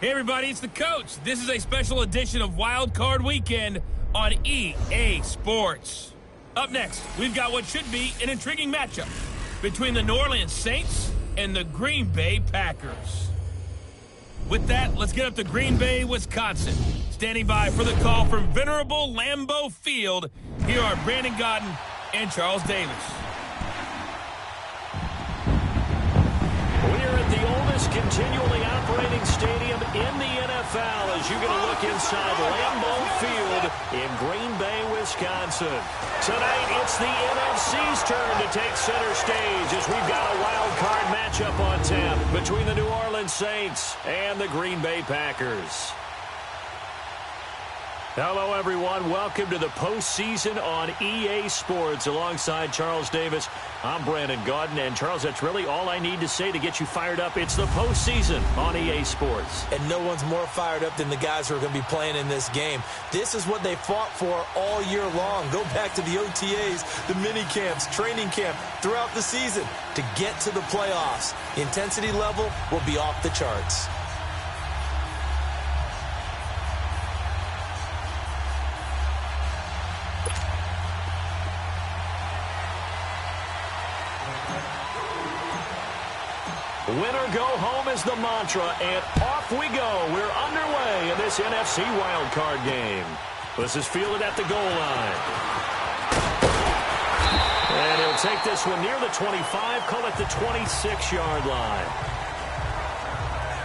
Hey everybody, it's the coach. This is a special edition of Wild Card Weekend on EA Sports. Up next, we've got what should be an intriguing matchup between the New Orleans Saints and the Green Bay Packers. With that, let's get up to Green Bay, Wisconsin. Standing by for the call from venerable Lambeau Field, here are Brandon Gaudin and Charles Davis. We're at the oldest continually operating stadium in the NFL as you get a look inside Lambeau Field in Green Bay, Wisconsin. Tonight, it's the NFC's turn to take center stage as we've got a wild card matchup on tap between the New Orleans Saints and the Green Bay Packers. Hello, everyone. Welcome to the postseason on EA Sports. Alongside Charles Davis, I'm Brandon Gaudin. And, Charles, that's really all I need to say to get you fired up. It's the postseason on EA Sports. And no one's more fired up than the guys who are going to be playing in this game. This is what they fought for all year long. Go back to the OTAs, the mini camps, training camp, throughout the season to get to the playoffs. The intensity level will be off the charts. Winner go home is the mantra, and off we go. We're underway in this NFC wildcard game. This is fielded at the goal line. And he'll take this one near the 25, call it the 26-yard line.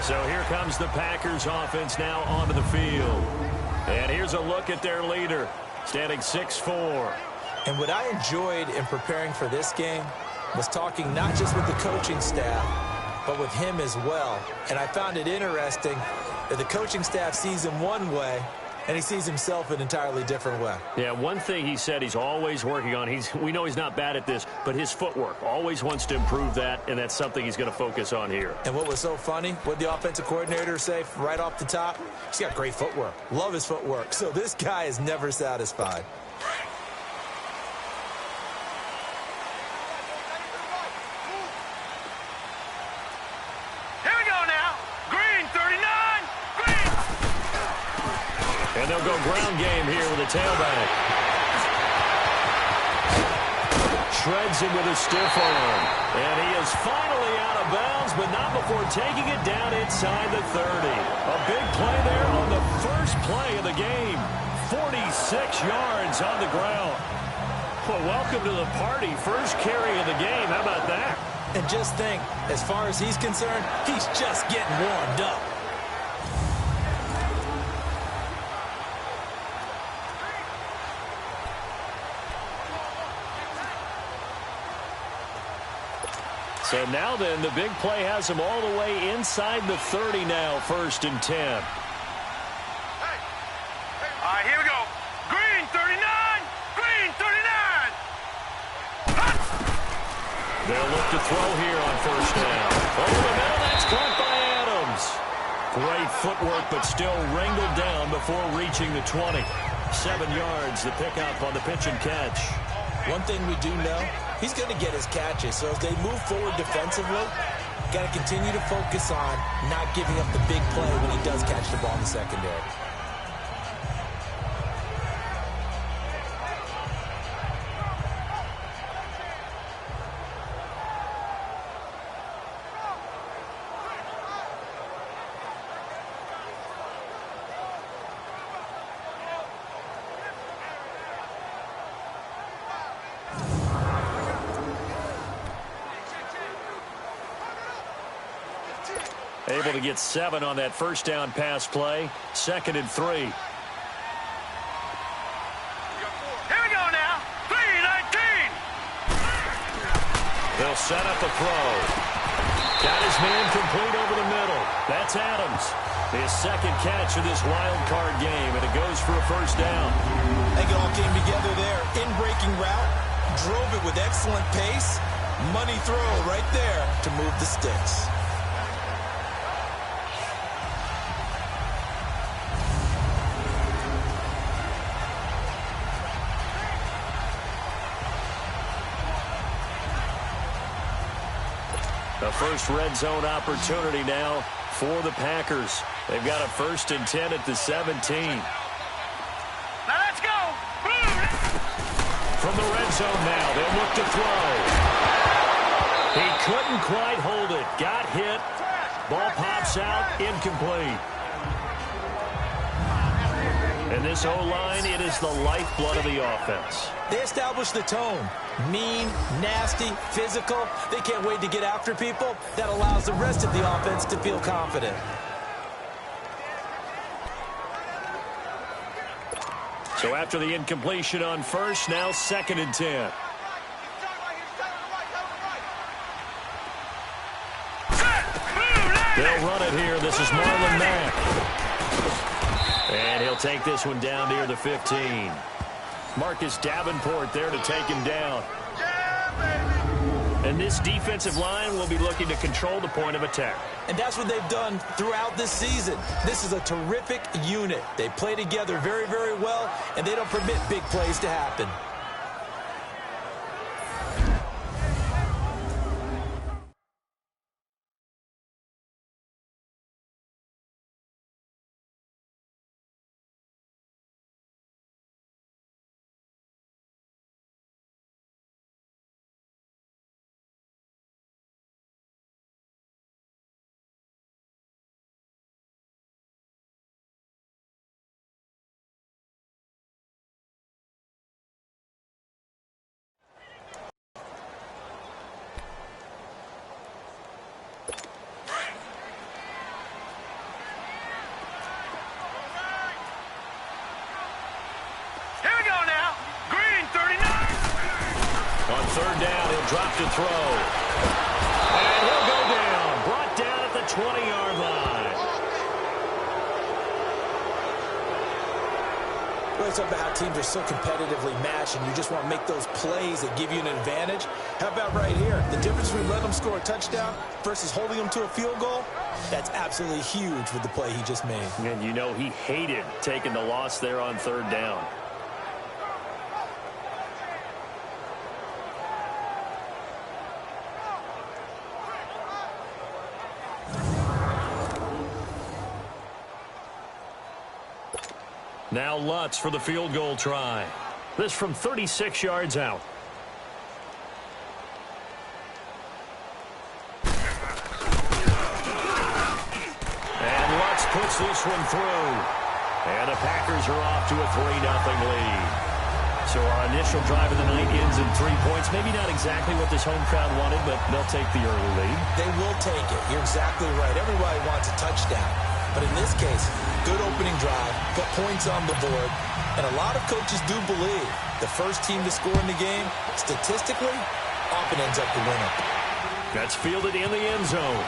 So here comes the Packers offense now onto the field. And here's a look at their leader, standing 6'4". And what I enjoyed in preparing for this game was talking not just with the coaching staff, but with him as well. And I found it interesting that the coaching staff sees him one way, and he sees himself an entirely different way. Yeah, one thing he said he's always working on, we know he's not bad at this, but his footwork, always wants to improve that, and that's something he's going to focus on here. And what was so funny, what the offensive coordinator say right off the top? He's got great footwork. Love his footwork. So this guy is never satisfied. And they'll go ground game here with a tailback. Shreds him with a stiff arm. And he is finally out of bounds, but not before taking it down inside the 30. A big play there on the first play of the game. 46 yards on the ground. Well, welcome to the party. First carry of the game. How about that? And just think, as far as he's concerned, he's just getting warmed up. So now then, the big play has him all the way inside the 30 now, 1st and 10. All right, here we go. Green 39, green 39. They'll look to throw here on 1st down. Over the middle, that's caught by Adams. Great footwork, but still wrangled down before reaching the 20. 7 yards, the pickup on the pitch and catch. One thing we do know, he's going to get his catches. So as they move forward defensively, got to continue to focus on not giving up the big play when he does catch the ball in the secondary. Able to get 7 on that 1st down pass play. 2nd and 3. Here we go now. 3-19. They'll set up a throw. Got his man complete over the middle. That's Adams. His 2nd catch of this wild card game, and it goes for a 1st down. I think it all came together there. In-breaking route, drove it with excellent pace. Money throw right there to move the sticks. The first red zone opportunity now for the Packers. They've got a 1st and 10 at the 17. Now let's go. From the red zone now, they'll look to throw. He couldn't quite hold it. Got hit. Ball pops out, incomplete. And this O-line, it is the lifeblood of the offense. They establish the tone. Mean, nasty, physical. They can't wait to get after people. That allows the rest of the offense to feel confident. So after the incompletion on 1st, now 2nd and 10. They'll run it here. This is Marlon Mack. And he'll take this one down near the 15. Marcus Davenport there to take him down. And this defensive line will be looking to control the point of attack. And that's what they've done throughout this season. This is a terrific unit. They play together very, very well, and they don't permit big plays to happen. Here we go now. Green 39. On 3rd down, he'll drop to throw. And he'll go down. Brought down at the 20-yard line. Well, it's about how teams are so competitively matched, and you just want to make those plays that give you an advantage. How about right here? The difference between letting them score a touchdown versus holding them to a field goal, that's absolutely huge with the play he just made. And you know he hated taking the loss there on 3rd down. Now Lutz for the field goal try. This from 36 yards out. And Lutz puts this one through. And the Packers are off to a 3-0 lead. So our initial drive of the night ends in 3 points. Maybe not exactly what this home crowd wanted, but they'll take the early lead. They will take it. You're exactly right. Everybody wants a touchdown. But in this case, good opening drive, put points on the board, and a lot of coaches do believe the first team to score in the game, statistically, often ends up the winner. That's fielded in the end zone.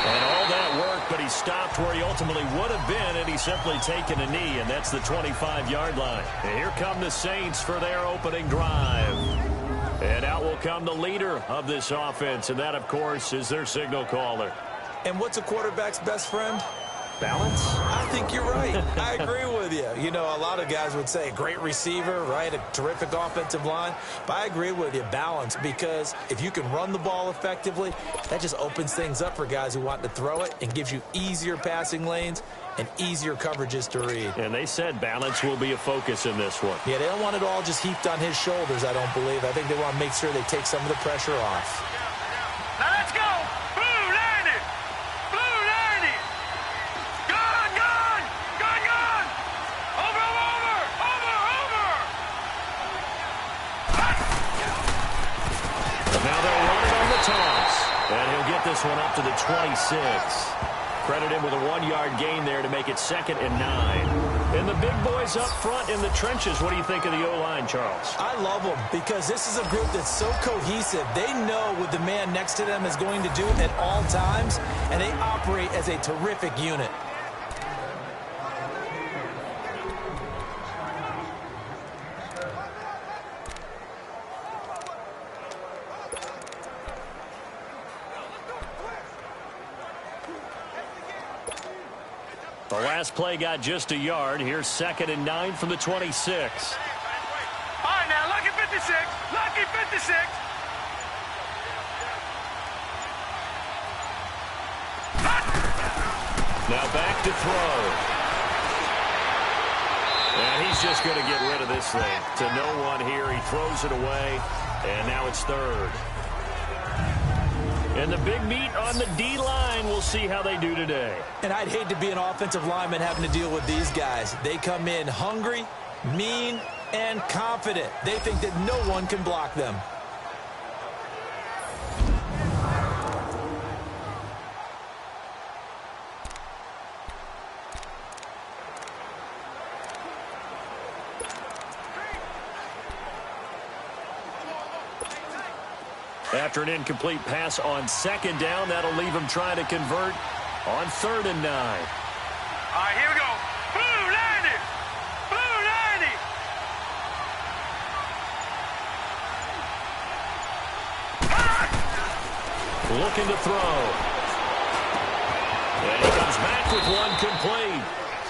And all that work, but he stopped where he ultimately would have been had he simply taken a knee, and that's the 25-yard line. And here come the Saints for their opening drive. And out will come the leader of this offense, and that, of course, is their signal caller. And what's a quarterback's best friend? Balance? I think you're right. I agree with you. You know, a lot of guys would say great receiver, right? A terrific offensive line. But I agree with you, balance, because if you can run the ball effectively, that just opens things up for guys who want to throw it and gives you easier passing lanes and easier coverages to read. And they said balance will be a focus in this one. Yeah, they don't want it all just heaped on his shoulders, I don't believe. I think they want to make sure they take some of the pressure off. Now let's go. Blue 90. Blue 90. Gone, gone. Gone, gone. Over, over, over, over. Now they'll run it on the toss. And he'll get this one up to the 26. Credit him with a 1-yard gain there to make it 2nd and 9. And the big boys up front in the trenches. What do you think of the O-line, Charles? I love them because this is a group that's so cohesive. They know what the man next to them is going to do at all times, and they operate as a terrific unit. The last play got just a yard. Here's 2nd and 9 from the 26. All right, now, lucky 56. Lucky 56. Now back to throw. And he's just going to get rid of this thing to no one here. He throws it away, and now it's third. And the big meat on the D-line, we'll see how they do today. And I'd hate to be an offensive lineman having to deal with these guys. They come in hungry, mean, and confident. They think that no one can block them. After an incomplete pass on second down, that'll leave him trying to convert on 3rd and 9. All right, here we go. Blue 90. Blue 90. Looking to throw. And he comes back with one complete.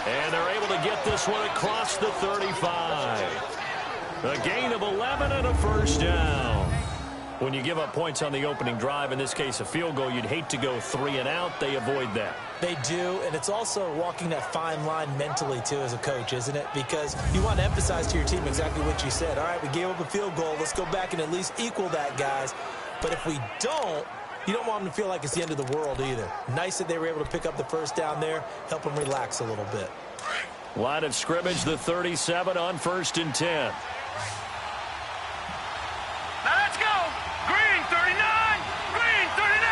And they're able to get this one across the 35. A gain of 11 and a first down. When you give up points on the opening drive, in this case a field goal, you'd hate to go 3 and out. They avoid that. They do, and it's also walking that fine line mentally, too, as a coach, isn't it? Because you want to emphasize to your team exactly what you said. All right, we gave up a field goal. Let's go back and at least equal that, guys. But if we don't, you don't want them to feel like it's the end of the world either. Nice that they were able to pick up the first down there, help them relax a little bit. Line of scrimmage, the 37 on 1st and 10. Now let's go. Green 39. Green 39.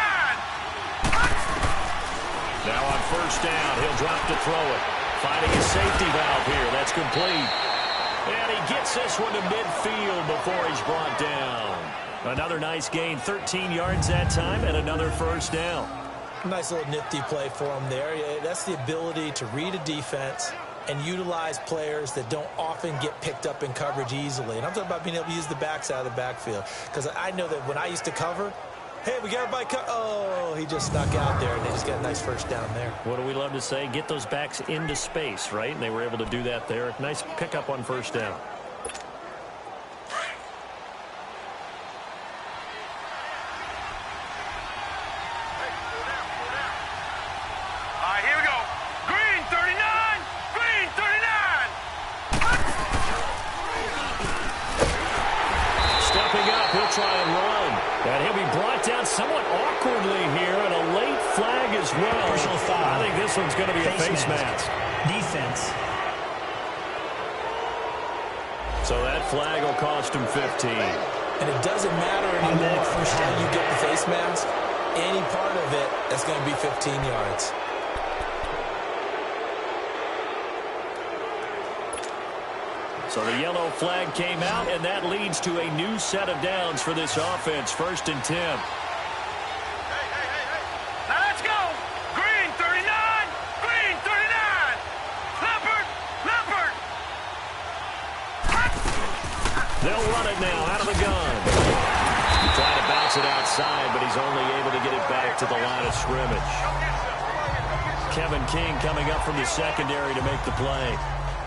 Now on 1st down, he'll drop to throw it. Finding his safety valve here. That's complete. And he gets this one to midfield before he's brought down. Another nice gain, 13 yards that time, and another first down. Nice little nifty play for him there. Yeah, that's the ability to read a defense and utilize players that don't often get picked up in coverage easily. And I'm talking about being able to use the backside of the backfield. Because I know that when I used to cover, hey, we got everybody oh, he just snuck out there, and they just got a nice first down there. What do we love to say? Get those backs into space, right? And they were able to do that there. Nice pickup on 1st down. All right, here we go. Green 39. Green 39. Stepping up, he'll try and run. And he'll be brought down somewhat awkwardly here, and a late flag as well. Personal foul. I think this one's going to be a face mask. Defense. So that flag will cost him 15. And it doesn't matter anymore how you get the face mask. Any part of it, that's going to be 15 yards. So the yellow flag came out, and that leads to a new set of downs for this offense. 1st and 10. Now let's go. Green 39. Green 39. Leopard. Leopard. They'll run it now out of the gun. Trying to bounce it outside, but he's only able to get it back to the line of scrimmage. Kevin King coming up from the secondary to make the play.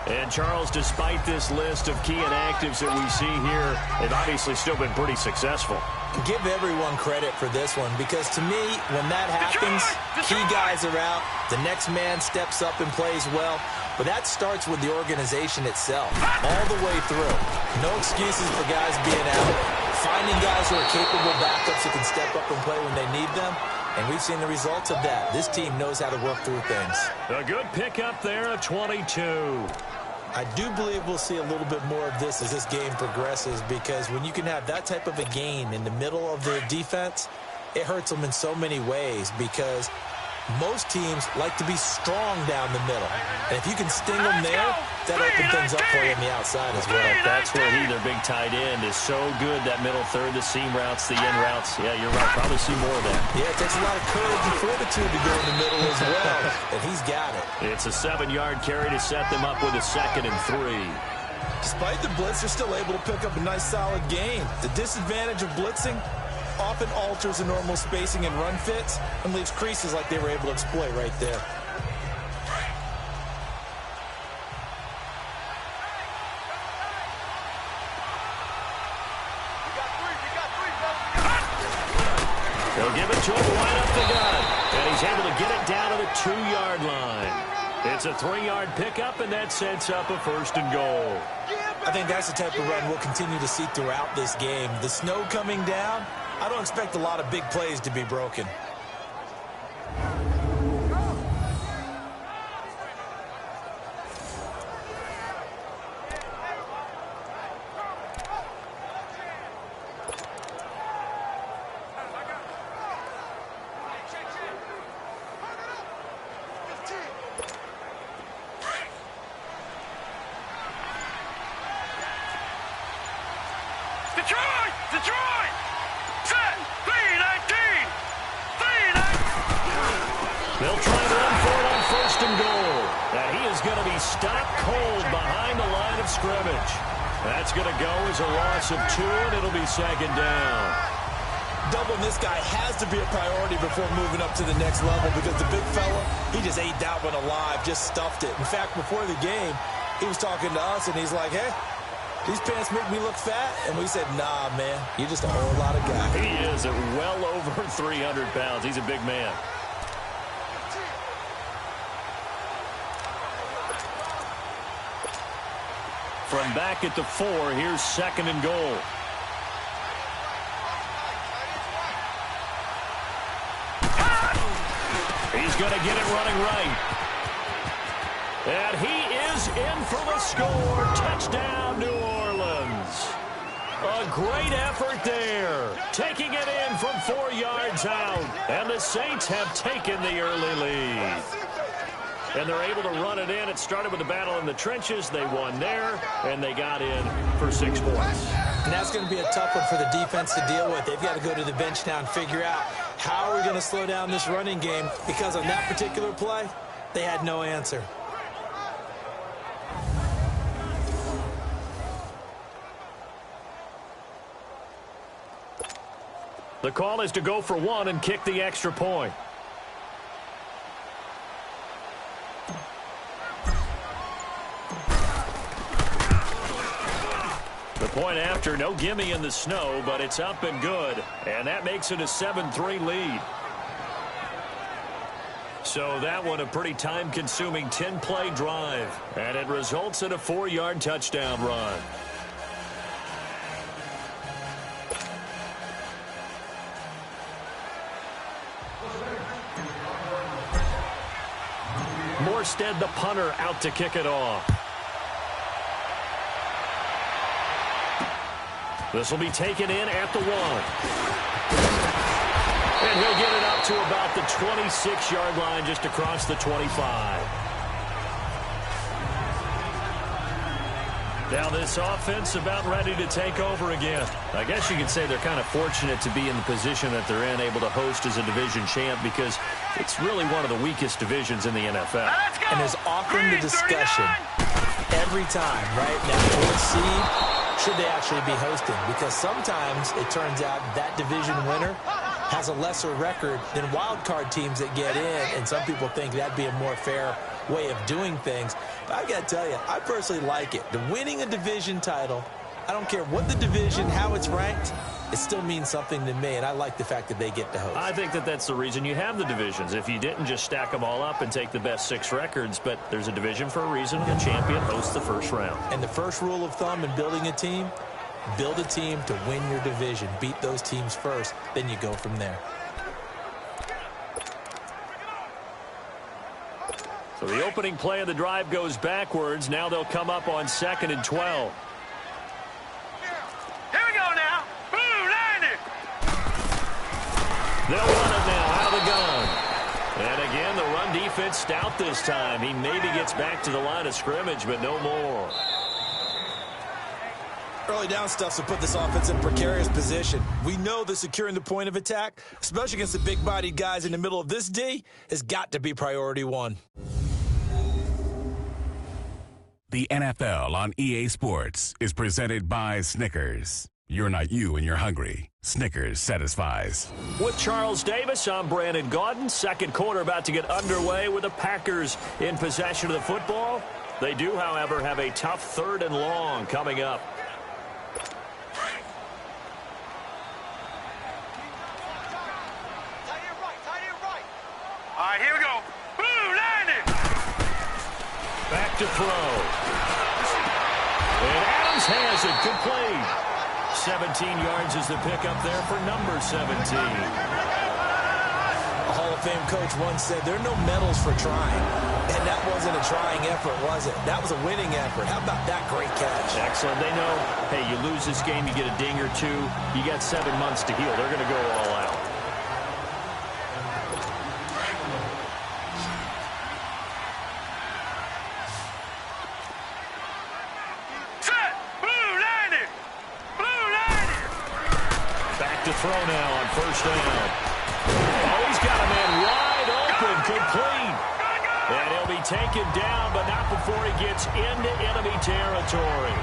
And, Charles, despite this list of key inactives that we see here, they've obviously still been pretty successful. Give everyone credit for this one, because to me, when that happens, key guys are out, the next man steps up and plays well. But that starts with the organization itself, all the way through. No excuses for guys being out. Finding guys who are capable backups who can step up and play when they need them. And we've seen the results of that. This team knows how to work through things. A good pickup there, a 22. I do believe we'll see a little bit more of this as this game progresses, because when you can have that type of a gain in the middle of the defense, it hurts them in so many ways, because most teams like to be strong down the middle. And if you can sting them there, that opens things up for you on the outside as well. That's where their big tight end, is so good, that middle third, the seam routes, the in routes. Yeah, you're right. Probably see more of that. Yeah, it takes a lot of courage and fortitude to go in the middle as well. And he's got it. It's a 7-yard carry to set them up with a 2nd and 3. Despite the blitz, they're still able to pick up a nice solid gain. The disadvantage of blitzing often alters the normal spacing and run fits and leaves creases like they were able to exploit right there. They'll give it to him right up the gut. And he's able to get it down to the 2-yard line. It's a 3-yard pickup, and that sets up a 1st and goal. I think that's the type of run we'll continue to see throughout this game. The snow coming down, I don't expect a lot of big plays to be broken. Detroit! Set! 3-19! 3-19! They'll try to run for it on 1st and goal. And he is going to be stopped cold behind the line of scrimmage. That's going to go as a loss of 2, and it'll be 2nd down. Doubling this guy has to be a priority before moving up to the next level because the big fella, he just ate that one alive, just stuffed it. In fact, before the game, he was talking to us, and he's like, hey, these pants make me look fat. And we said, nah, man, you're just a whole lot of guy. He is at well over 300 pounds. He's a big man. From back at the 4, here's 2nd and goal. He's going to get it running right. And he is in for the score. Touchdown, New Orleans. A great effort there. Taking it in from 4 yards out. And the Saints have taken the early lead. And they're able to run it in. It started with a battle in the trenches. They won there, and they got in for 6 points. And that's going to be a tough one for the defense to deal with. They've got to go to the bench now and figure out how are we going to slow down this running game, because on that particular play, they had no answer. The call is to go for 1 and kick the extra point. The point after, no gimme in the snow, but it's up and good. And that makes it a 7-3 lead. So that one a pretty time-consuming 10-play drive. And it results in a 4-yard touchdown run. Morstead, the punter, out to kick it off. This will be taken in at the 1. And he'll get it up to about the 26-yard line, just across the 25. Now this offense about ready to take over again. I guess you could say they're kind of fortunate to be in the position that they're in, able to host as a division champ, because it's really one of the weakest divisions in the NFL. And there's often the discussion every time, right? Now, what seed should they actually be hosting? Because sometimes it turns out that division winner has a lesser record than wild card teams that get in, and some people think that'd be a more fair way of doing things. But I got to tell you, I personally like it. The winning a division title, I don't care what the division, how it's ranked, it still means something to me, and I like the fact that they get to host. I think that that's the reason you have the divisions. If you didn't just stack them all up and take the best 6 records, but there's a division for a reason. The champion hosts the first round. And the first rule of thumb in building a team, build a team to win your division. Beat those teams first, then you go from there. So the opening play of the drive goes backwards. Now they'll come up on 2nd and 12. Here we go now. Boom, 90. They'll run it now out of the gun. And again, the run defense stout this time. He maybe gets back to the line of scrimmage, but no more. Early down stuff to put this offense in precarious position. We know that securing the point of attack, especially against the big-bodied guys in the middle of this D, has got to be priority 1. The NFL on EA Sports is presented by Snickers. You're not you and you're hungry. Snickers satisfies. With Charles Davis, I'm Brandon Gaudin. Second quarter about to get underway with the Packers in possession of the football. They do, however, have a tough 3rd and long coming up. back to throw. And Adams has it, complete. 17 yards is the pickup there for number 17. A Hall of Fame coach once said, there are no medals for trying. And that wasn't a trying effort, was it? That was a winning effort. How about that great catch? Excellent. They know, hey, you lose this game, you get a ding or two. You got 7 months to heal. They're going to go all out. To throw now on first down. Oh, he's got a man wide open, complete. And he'll be taken down, but not before he gets into enemy territory.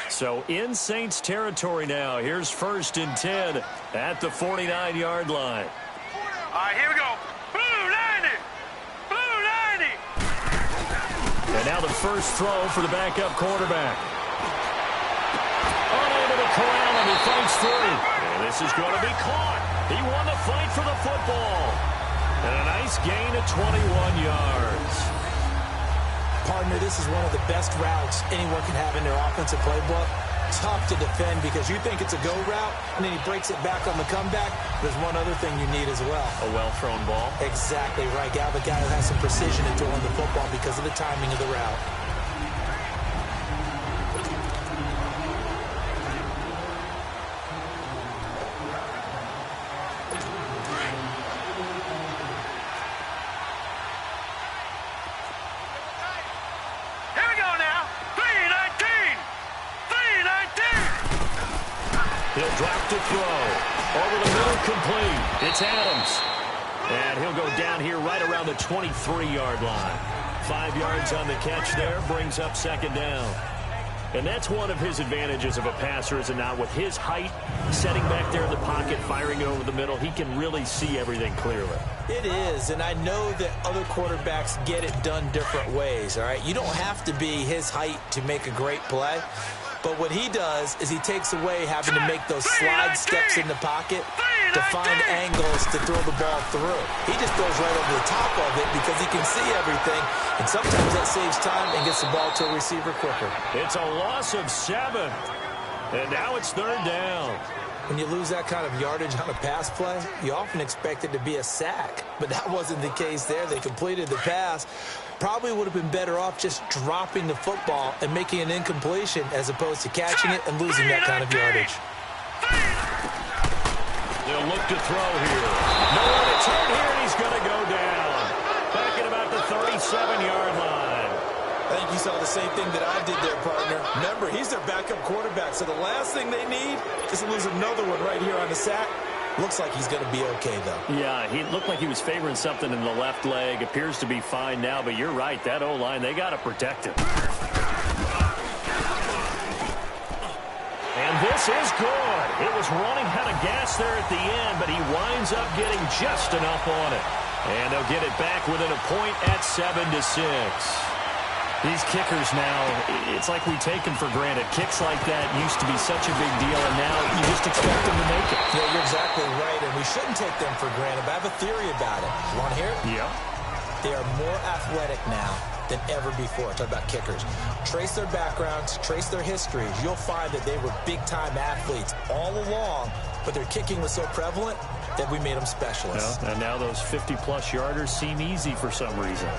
So in Saints territory now. Here's 1st and 10 at the 49-yard line. All right, here we go. Blue 90. Blue 90. And now the first throw for the backup quarterback. Unable to corral him. He fights through. And this is going to be caught. He won the fight for the football. And a nice gain of 21 yards. Partner, this is one of the best routes anyone can have in their offensive playbook. Tough to defend because you think it's a go route, and then he breaks it back on the comeback. There's one other thing you need as well. A well-thrown ball. Exactly right. You have a guy who has some precision in throwing the football because of the timing of the route. He'll drop to throw. Over the middle, complete. It's Adams. And he'll go down here right around the 23-yard line. 5 yards on the catch there, brings up 2nd down. And that's one of his advantages of a passer, is it not? With his height, setting back there in the pocket, firing it over the middle, he can really see everything clearly. It is, and I know that other quarterbacks get it done different ways, all right? You don't have to be his height to make a great play. But what he does is he takes away having to make those slide steps in the pocket to find angles to throw the ball through. He just throws right over the top of it because he can see everything, and sometimes that saves time and gets the ball to a receiver quicker. It's a loss of 7, and now it's 3rd down. When you lose that kind of yardage on a pass play, you often expect it to be a sack, but that wasn't the case there. They completed the pass. Probably would have been better off just dropping the football and making an incompletion as opposed to catching it and losing that kind of yardage. They'll look to throw here. No one to turn here, and he's going to go down. Back at about the 37-yard line. I think you saw the same thing that I did there, partner. Remember, he's their backup quarterback, so the last thing they need is to lose another one right here on the sack. Looks like he's going to be okay, though. Yeah, he looked like he was favoring something in the left leg. Appears to be fine now, but you're right. That O-line, they got to protect him. And this is good. It was running out of gas there at the end, but he winds up getting just enough on it. And they'll get it back within a point at 7-6. These kickers now, it's like we take them for granted. Kicks like that used to be such a big deal, and now you just expect them to make it. Yeah, you're exactly right, and we shouldn't take them for granted, but I have a theory about it. You want to hear it? Yeah. They are more athletic now than ever before. Talk about kickers. Trace their backgrounds, trace their histories. You'll find that they were big-time athletes all along, but their kicking was so prevalent that we made them specialists. Yeah, and now those 50-plus yarders seem easy for some reason.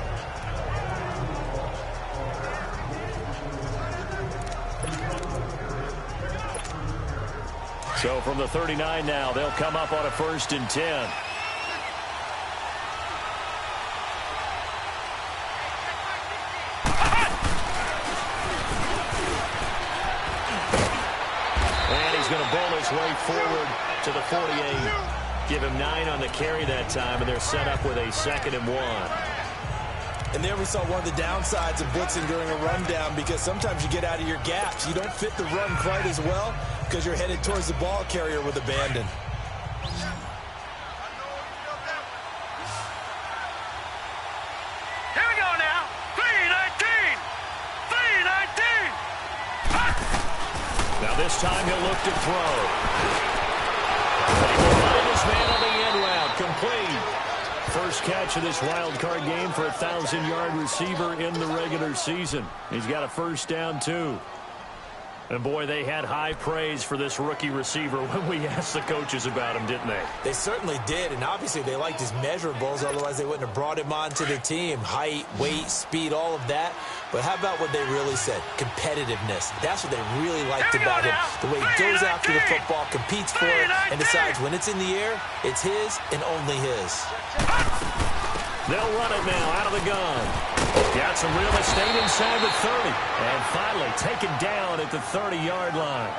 So from the 39 now, they'll come up on a 1st and 10. And he's going to bowl his way forward to the 48. Give him 9 on the carry that time, and they're set up with a 2nd and 1. And there we saw one of the downsides of blitzing during a rundown, because sometimes you get out of your gaps. You don't fit the run quite as well because you're headed towards the ball carrier with abandon. Here we go now. 3-19. 3-19. Now this time he'll look to throw. He will find his man on the end route. Complete. First catch of this wild card game for a 1,000-yard receiver in the regular season. He's got a 1st down, too. And, boy, they had high praise for this rookie receiver when we asked the coaches about him, didn't they? They certainly did, and obviously they liked his measurables. Otherwise, they wouldn't have brought him onto the team. Height, weight, speed, all of that. But how about what they really said? Competitiveness. That's what they really liked about him. The way he goes after the football, competes for it, and decides when it's in the air, it's his and only his. They'll run it now out of the gun. Got some real estate inside the 30. And finally taken down at the 30-yard line.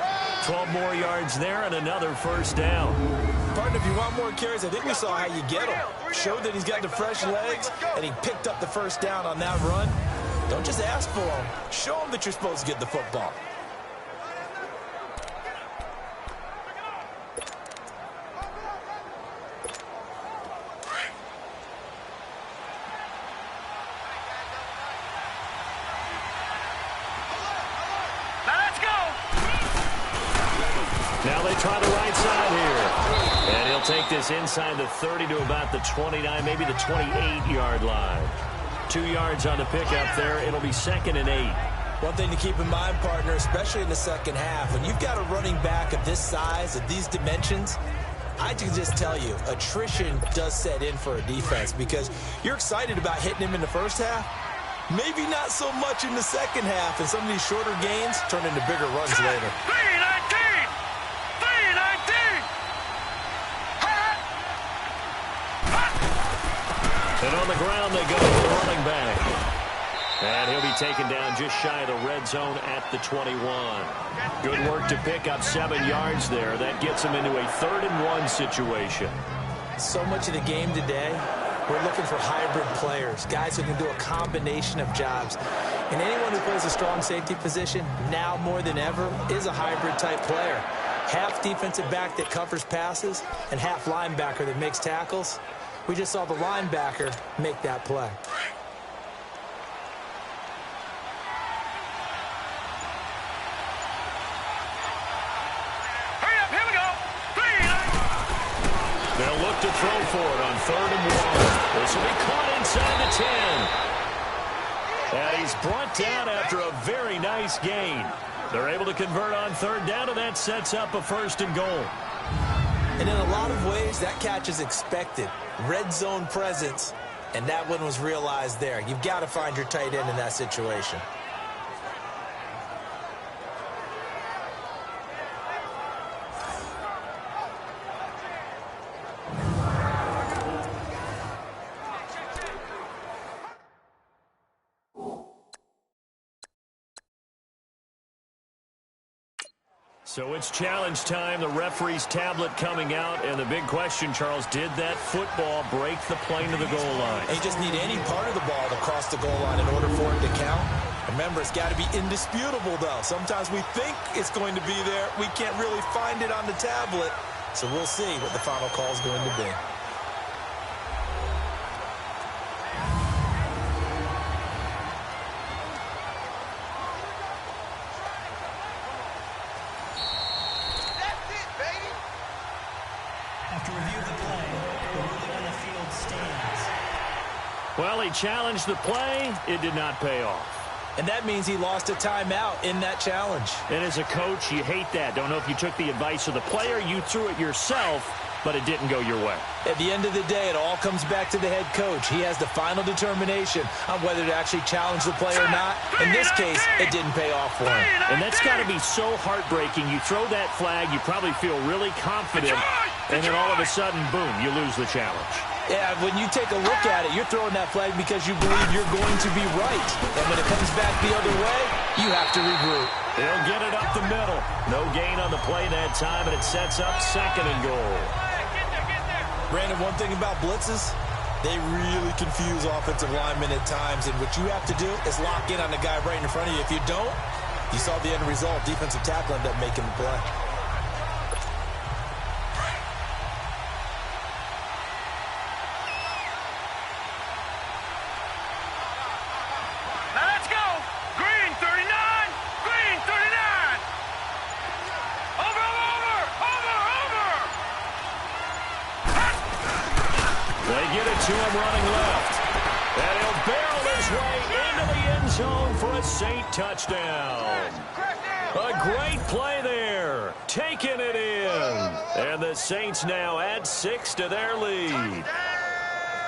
12 more yards there and another 1st down. Partner, if you want more carries, I think we saw how you get him. Showed that he's got the fresh legs, and he picked up the 1st down on that run. Don't just ask for him. Show him that you're supposed to get the football. Now they try the right side here. And he'll take this inside the 30 to about the 29, maybe the 28-yard line. 2 yards on the pickup there. It'll be 2nd and 8. One thing to keep in mind, partner, especially in the second half, when you've got a running back of this size, of these dimensions, I can just tell you, attrition does set in for a defense because you're excited about hitting him in the first half. Maybe not so much in the second half, and some of these shorter gains turn into bigger runs later. 3-19. 3-19. And on the ground they go to the running back. And he'll be taken down just shy of the red zone at the 21. Good work to pick up 7 yards there. That gets him into a 3rd and 1 situation. So much of the game today, we're looking for hybrid players, guys who can do a combination of jobs. And anyone who plays a strong safety position, now more than ever, is a hybrid-type player. Half defensive back that covers passes and half linebacker that makes tackles. We just saw the linebacker make that play. Hurry up, here we go. They'll look to throw for it on 3rd and 1. This will be caught inside the 10. And he's brought down after a very nice gain. They're able to convert on 3rd down, and that sets up a 1st and goal. And in a lot of ways, that catch is expected. Red zone presence, and that one was realized there. You've got to find your tight end in that situation. So it's challenge time. The referee's tablet coming out. And the big question, Charles, did that football break the plane to the goal line? They just need any part of the ball to cross the goal line in order for it to count. Remember, it's got to be indisputable, though. Sometimes we think it's going to be there. We can't really find it on the tablet. So we'll see what the final call is going to be. After review of the play, the ruling on the field stands. Well, he challenged the play. It did not pay off. And that means he lost a timeout in that challenge. And as a coach, you hate that. Don't know if you took the advice of the player. You threw it yourself, but it didn't go your way. At the end of the day, it all comes back to the head coach. He has the final determination on whether to actually challenge the play or not. In this case, it didn't pay off for him. And that's got to be so heartbreaking. You throw that flag, you probably feel really confident, and then all of a sudden, boom, you lose the challenge. Yeah, when you take a look at it, you're throwing that flag because you believe you're going to be right. And when it comes back the other way, you have to regroup. They'll get it up the middle. No gain on the play that time, and it sets up 2nd and goal. Brandon, one thing about blitzes, they really confuse offensive linemen at times. And what you have to do is lock in on the guy right in front of you. If you don't, you saw the end result. Defensive tackle ended up making the play. To him running left. And he'll barrel his way into the end zone for a Saint touchdown. A great play there. Taking it in. And the Saints now add 6 to their lead.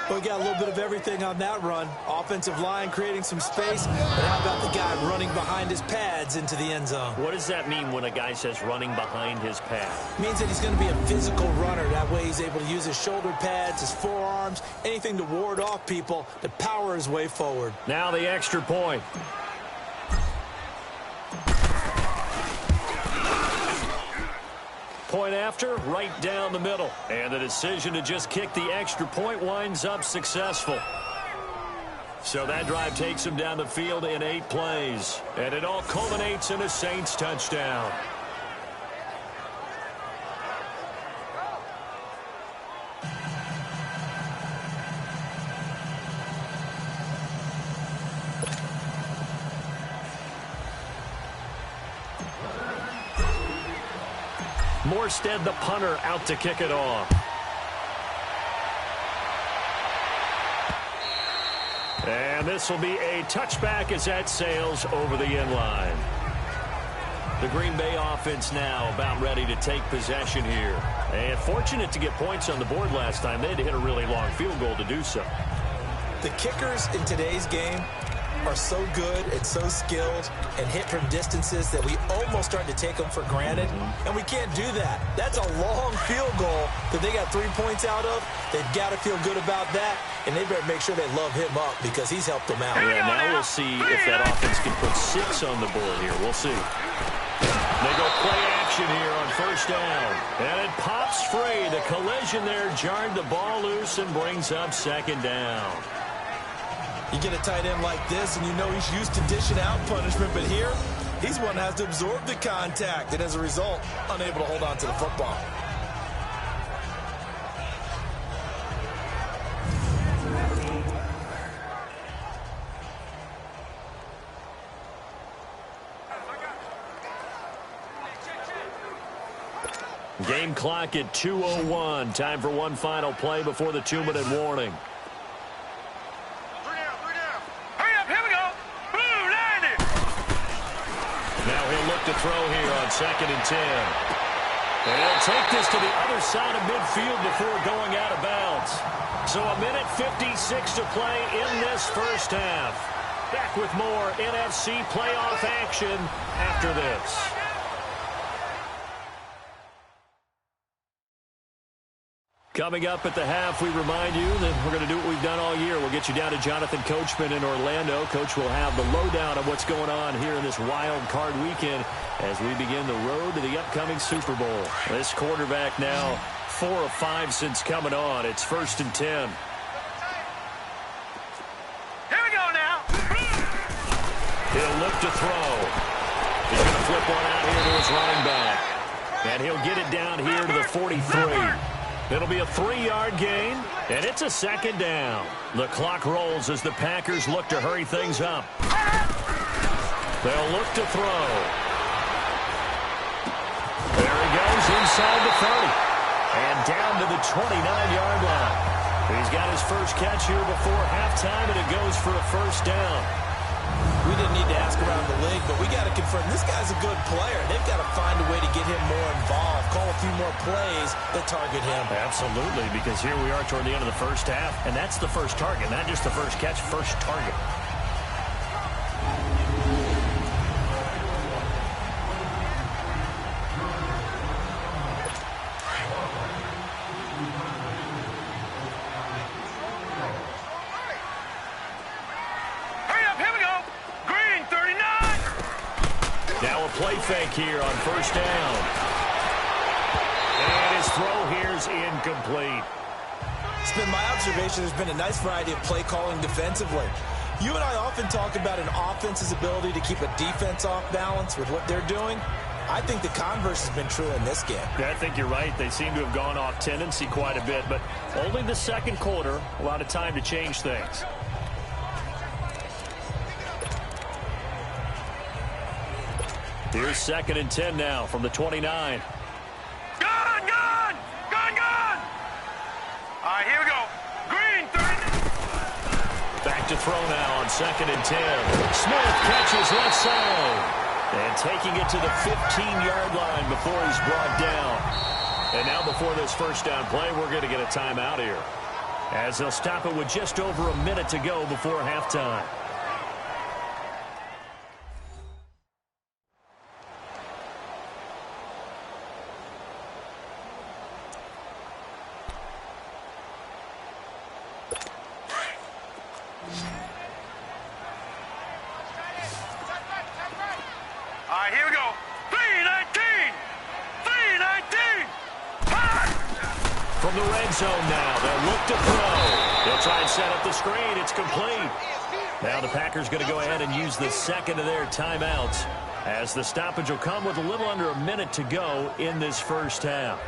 Well, we got a little bit of everything on that run. Offensive line creating some space. And how about the guy running behind his pads into the end zone? What does that mean when a guy says running behind his pad? It means that he's going to be a physical runner. That way he's able to use his shoulder pads, his forearms, anything to ward off people to power his way forward. Now the extra point. Point after, right down the middle. And the decision to just kick the extra point winds up successful. So that drive takes him down the field in 8 plays. And it all culminates in a Saints touchdown. Morstead, the punter, out to kick it off. And this will be a touchback as that sails over the end line. The Green Bay offense now about ready to take possession here. And fortunate to get points on the board last time. They had to hit a really long field goal to do so. The kickers in today's game are so good and so skilled and hit from distances that we almost start to take them for granted, and we can't do that. That's a long field goal that they got 3 points out of. They've got to feel good about that, and they better make sure they love him up because he's helped them out. Yeah, now we'll see if that offense can put 6 on the board here. We'll see. They go play action here on 1st down, and it pops free. The collision there jarred the ball loose and brings up 2nd down. You get a tight end like this, and you know he's used to dishing out punishment, but here, he's one that has to absorb the contact, and as a result, unable to hold on to the football. Game clock at 2:01. Time for one final play before the 2-minute warning. Hurry up, here we go. Boom, landed. Now he'll look to throw here on 2nd and 10. And he'll take this to the other side of midfield before going out of bounds. So a minute 56 to play in this first half. Back with more NFC playoff action after this. Coming up at the half, we remind you that we're going to do what we've done all year. We'll get you down to Jonathan Coachman in Orlando. Coach will have the lowdown of what's going on here in this wild card weekend as we begin the road to the upcoming Super Bowl. This quarterback now 4 of 5 since coming on. It's 1st and 10. Here we go now. He'll look to throw. He's going to flip one out here to his running back. And he'll get it down here to the 43. It'll be a 3-yard gain, and it's a 2nd down. The clock rolls as the Packers look to hurry things up. They'll look to throw. There he goes inside the 30. And down to the 29-yard line. He's got his first catch here before halftime, and it goes for a 1st down. We didn't need to ask around the league, but we got to confirm this guy's a good player. They've got to find a way to get him more involved, call a few more plays that target him. Absolutely, because here we are toward the end of the first half, and that's the first target, not just the first catch, first target. Play fake here on 1st down. And his throw here's incomplete. It's been my observation there's been a nice variety of play calling defensively. You and I often talk about an offense's ability to keep a defense off balance with what they're doing. I think the converse has been true in this game. Yeah, I think you're right. They seem to have gone off tendency quite a bit, but only the 2nd quarter, a lot of time to change things. Here's 2nd and 10 now from the 29. Gone! Gone! Gone, gone! All right, here we go. Green, 30. Back to throw now on 2nd and 10. Smith catches left side. And taking it to the 15-yard line before he's brought down. And now before this 1st down play, we're going to get a timeout here, as they'll stop it with just over a minute to go before halftime. All right, here we go. 3-19! 3-19! From the red zone now, they'll look to throw. They'll try and set up the screen. It's complete. Now the Packers going to go ahead and use the 2nd of their timeouts, as the stoppage will come with a little under a minute to go in this first half.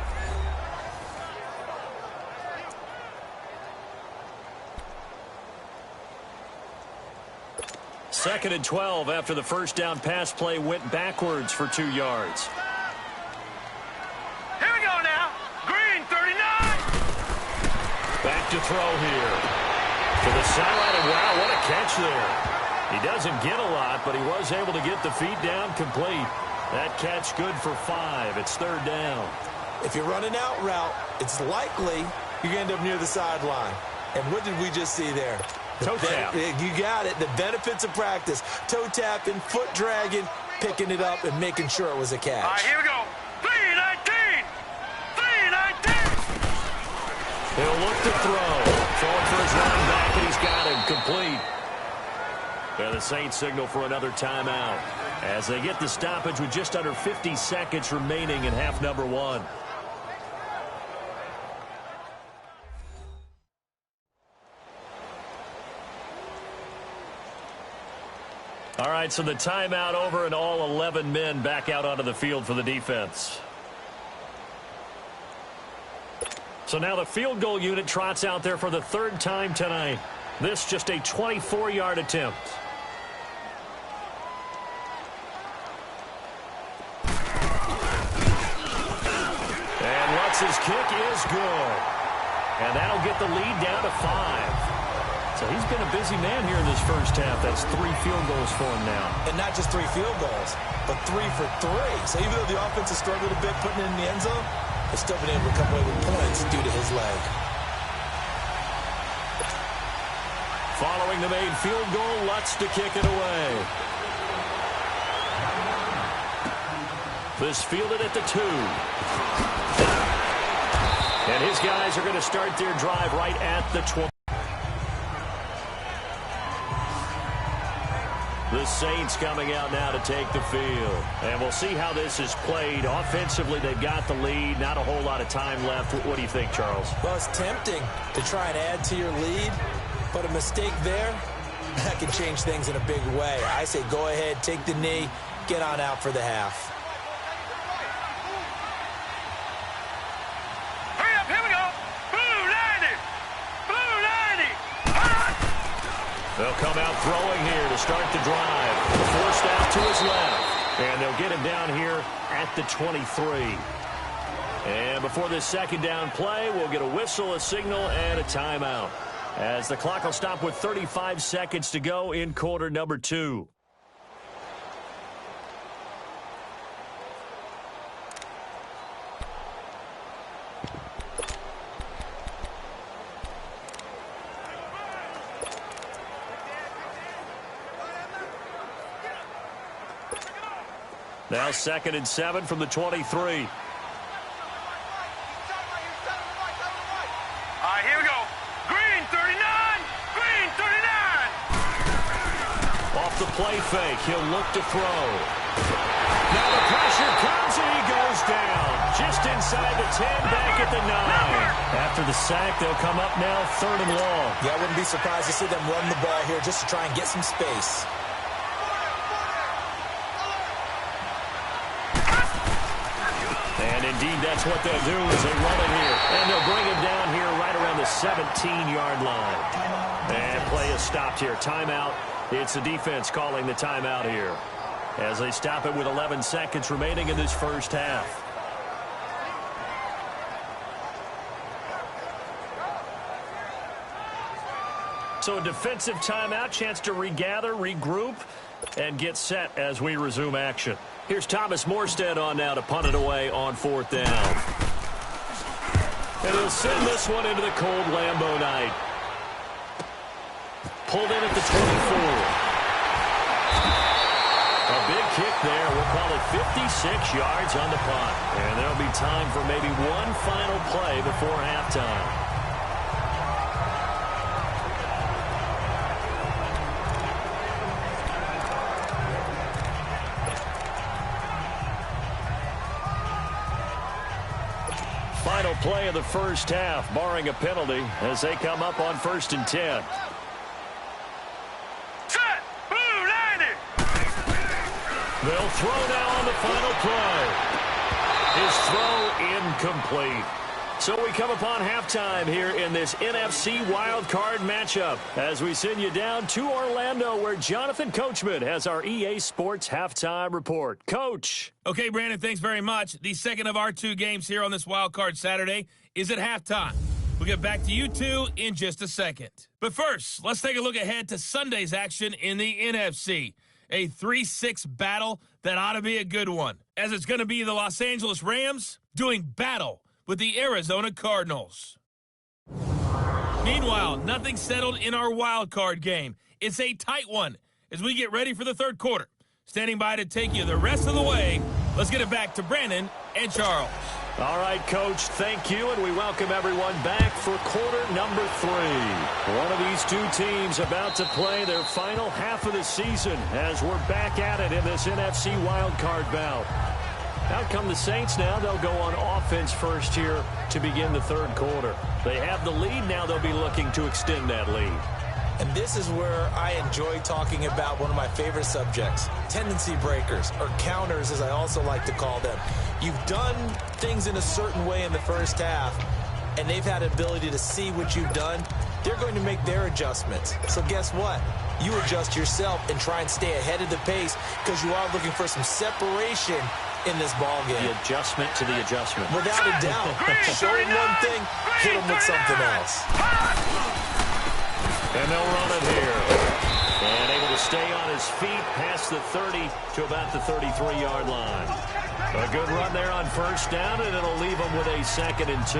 Second and 12 after the 1st down pass play went backwards for 2 yards. Here we go now. Green, 39. Back to throw here. To the sideline, and wow, what a catch there. He doesn't get a lot, but he was able to get the feet down complete. That catch good for 5. It's 3rd down. If you're running out route, it's likely you're going to end up near the sideline. And what did we just see there? Toe tap. You got it. The benefits of practice. Toe tapping, foot dragging, picking it up, and making sure it was a catch. All right, here we go. 3-19! 3-19! He'll look to throw. Throwing for his running back, and he's got him complete. And the Saints signal for another timeout as they get the stoppage with just under 50 seconds remaining in half number 1. right, so the timeout over and all 11 men back out onto the field for the defense. So now the field goal unit trots out there for the third time tonight. This just a 24-yard attempt. And Lutz's kick is good. And that'll get the lead down to 5. So he's been a busy man here in this first half. That's 3 field goals for him now. And not just 3 field goals, but 3 for 3. So even though the offense has struggled a bit putting it in the end zone, they've still been able to come away with points due to his leg. Following the made field goal, Lutz to kick it away. This fielded at the 2. And his guys are going to start their drive right at the 20. The Saints coming out now to take the field. And we'll see how this is played. Offensively, they've got the lead. Not a whole lot of time left. What do you think, Charles? Well, it's tempting to try and add to your lead, but a mistake there, that can change things in a big way. I say go ahead, take the knee, get on out for the half. Hurry up, here we go. Blue 90. Blue 90. They'll come out throwing here to start the drive. Forced out to his left. And they'll get him down here at the 23. And before this second down play, we'll get a whistle, a signal, and a timeout, as the clock will stop with 35 seconds to go in quarter number 2. Now 2nd and 7 from the 23. All right, here we go. Green 39. Green 39. Off the play fake, he'll look to throw. Now the pressure comes and he goes down. Just inside the 10, back at the 9. After the sack, they'll come up now 3rd and long. Yeah, I wouldn't be surprised to see them run the ball here just to try and get some space. And indeed, that's what they'll do as they run it here. And they'll bring him down here right around the 17-yard line. And play is stopped here. Timeout. It's the defense calling the timeout here, as they stop it with 11 seconds remaining in this first half. So a defensive timeout, chance to regather, regroup, and get set as we resume action. Here's Thomas Morstead on now to punt it away on 4th down. And he'll send this one into the cold Lambeau night. Pulled in at the 24. A big kick there. We'll call it 56 yards on the punt. And there'll be time for maybe one final play before halftime. Final play of the first half, barring a penalty, as they come up on 1st and 10. Set. Blue 90. They'll throw now on the final play. His throw incomplete. So we come upon halftime here in this NFC Wild Card matchup, as we send you down to Orlando, where Jonathan Coachman has our EA Sports Halftime Report. Coach. Okay, Brandon, thanks very much. The second of our 2 games here on this Wild Card Saturday is at halftime. We'll get back to you two in just a second. But first, let's take a look ahead to Sunday's action in the NFC. A 3-6 battle that ought to be a good one, as it's going to be the Los Angeles Rams doing battle with the Arizona Cardinals. Meanwhile, nothing settled in our wild card game. It's a tight one as we get ready for the third quarter. Standing by to take you the rest of the way, let's get it back to Brandon and Charles. All right, Coach, thank you, and we welcome everyone back for quarter number 3. One of these 2 teams about to play their final half of the season as we're back at it in this NFC wildcard bout. Out come the Saints now. They'll go on offense first here to begin the third quarter. They have the lead. Now they'll be looking to extend that lead. And this is where I enjoy talking about one of my favorite subjects, tendency breakers, or counters as I also like to call them. You've done things in a certain way in the first half, and they've had an ability to see what you've done. They're going to make their adjustments. So guess what? You adjust yourself and try and stay ahead of the pace because you are looking for some separation in this ball game. The adjustment to the adjustment. Without a doubt. Show him one thing, hit him with something else. And they'll run it here. And able to stay on his feet past the 30 to about the 33-yard line. A good run there on first down, and it'll leave him with a 2nd and 2.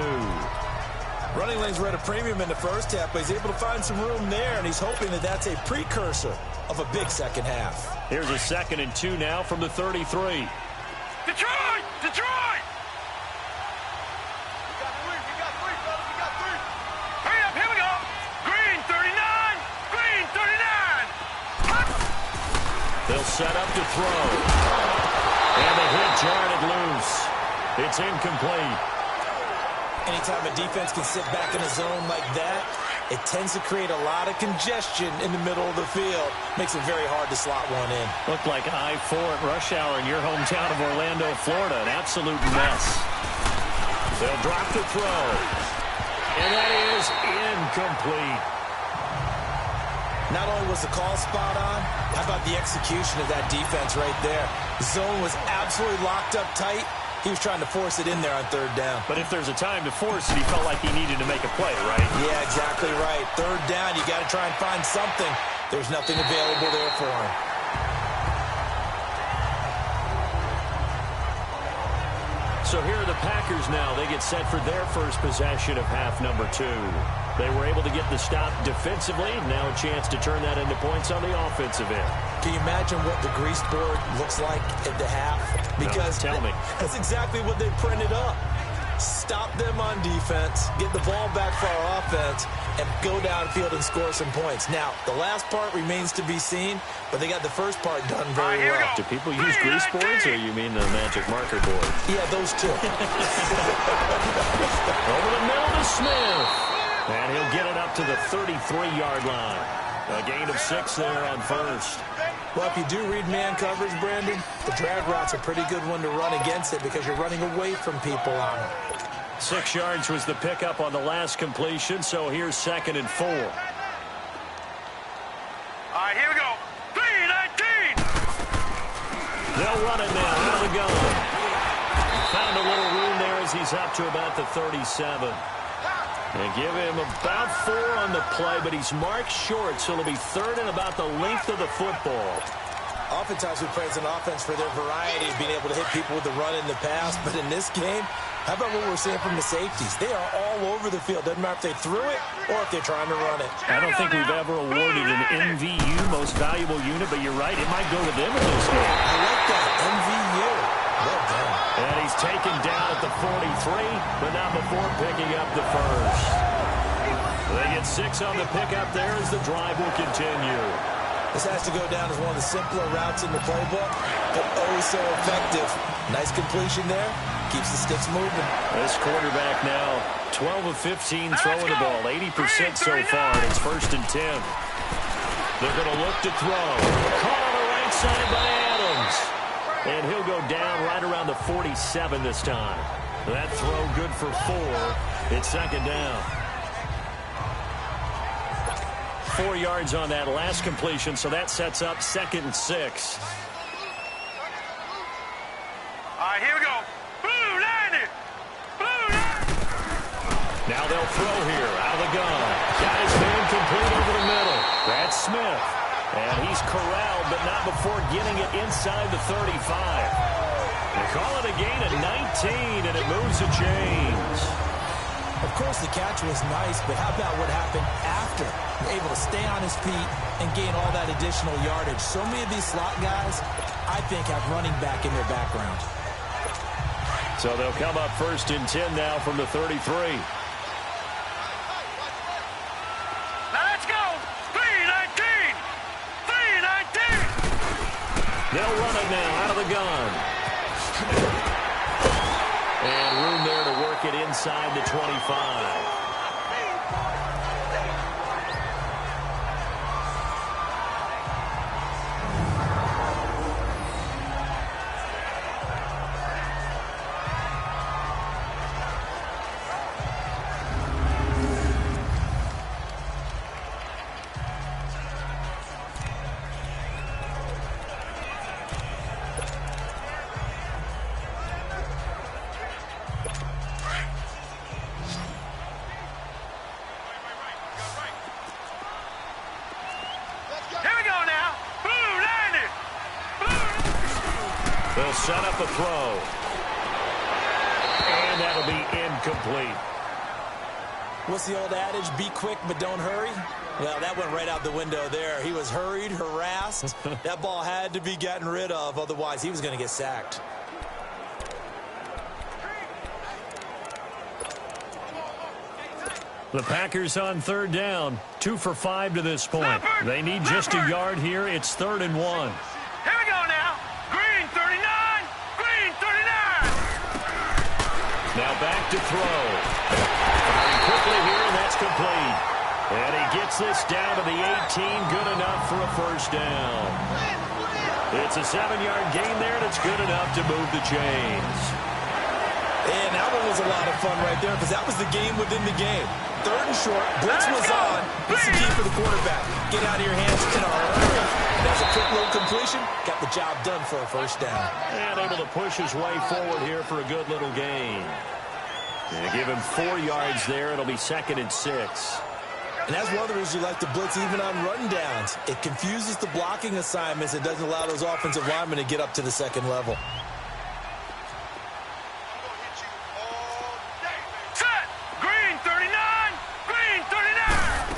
Running lanes were at a premium in the first half, but he's able to find some room there, and he's hoping that that's a precursor of a big second half. Here's a 2nd and 2 now from the 33. Detroit! Detroit! Hurry up, here we go! Green 39! Green 39! They'll set up to throw. And the hit jarred it loose. It's incomplete. Anytime a defense can sit back in a zone like that, it tends to create a lot of congestion in the middle of the field. Makes it very hard to slot one in. Looked like I-4 at rush hour in your hometown of Orlando, Florida. An absolute mess. They'll drop the throw. And that is incomplete. Not only was the call spot on, how about the execution of that defense right there? The zone was absolutely locked up tight. He was trying to force it in there on 3rd down. But if there's a time to force it, he felt like he needed to make a play, right? Yeah, exactly right. 3rd down, you got to try and find something. There's nothing available there for him. So here are the Packers now. They get set for their first possession of half number 2. They were able to get the stop defensively. Now a chance to turn that into points on the offensive end. Can you imagine what the grease board looks like at the half? Because no, tell me. That's exactly what they printed up. Stop them on defense, get the ball back for our offense, and go downfield and score some points. Now, the last part remains to be seen, but they got the first part done very well. Do people use grease boards, or you mean the magic marker board? Yeah, those two. Over the middle to Smith. And he'll get it up to the 33-yard line. A gain of 6 there on first. Well, if you do read man coverage, Brandon, the drag route's a pretty good one to run against it because you're running away from people on it. 6 yards was the pickup on the last completion, so here's 2nd and 4. All right, here we go. 3-19! They'll run it now out of the gun. Found a little room there as he's up to about the 37. And give him about 4 on the play, but he's marked short, so it'll be 3rd and about the length of the football. Oftentimes we praise an offense for their variety of being able to hit people with the run in the pass, but in this game, how about what we're seeing from the safeties? They are all over the field. Doesn't matter if they threw it or if they're trying to run it. I don't think we've ever awarded an MVU, most valuable unit, but you're right, it might go to them in this game. I like that, MVU. Well done. And he's taken down at the 43, but not before picking up the first. They get 6 on the pickup there as the drive will continue. This has to go down as one of the simpler routes in the playbook, but oh so effective. Nice completion there. Keeps the sticks moving. This quarterback now, 12 of 15 throwing the ball, 80% so far, and it's 1st and 10. They're going to look to throw. Caught on the right side by Adams. And he'll go down right around the 47 this time. That throw good for 4. It's 2nd down. 4 yards on that last completion, so that sets up 2nd and 6. All right, here we go. Blue 90! Blue 90! Now they'll throw here, out of the gun. Got his man complete over the middle. That's Smith. And he's corralled, but not before getting it inside the 35. They call it a gain of 19, and it moves the chains. Of course, the catch was nice, but how about what happened after? Able to stay on his feet and gain all that additional yardage. So many of these slot guys, I think, have running back in their background. So they'll come up 1st and 10 now from the 33. Now let's go! 3-19! 3-19! They'll run it now out of the gun. And room there to work it inside the 25. set up a throw. And that'll be incomplete. What's the old adage? Be quick, but don't hurry. Well, that went right out the window there. He was hurried, harassed. That ball had to be gotten rid of. Otherwise, he was going to get sacked. The Packers on third down. 2 for 5 to this point. They need just a yard here. It's 3rd and 1. Here we go now. Green 39. Green 39. Now back to throw. Firing quickly here, and that's complete. And he gets this down to the 18. Good enough for a first down. It's a 7-yard gain there, and it's good enough to move the chains. And that one was a lot of fun right there because that was the game within the game. 3rd and short. Blitz was on. This is the key for the quarterback. Get out of your hands in a hurry. And as a quick little completion, got the job done for a first down. And able to push his way forward here for a good little gain. And give him 4 yards there. It'll be 2nd and 6. And that's one of the reasons you like to blitz even on run downs. It confuses the blocking assignments. It doesn't allow those offensive linemen to get up to the second level. Set. Green 39. Green 39.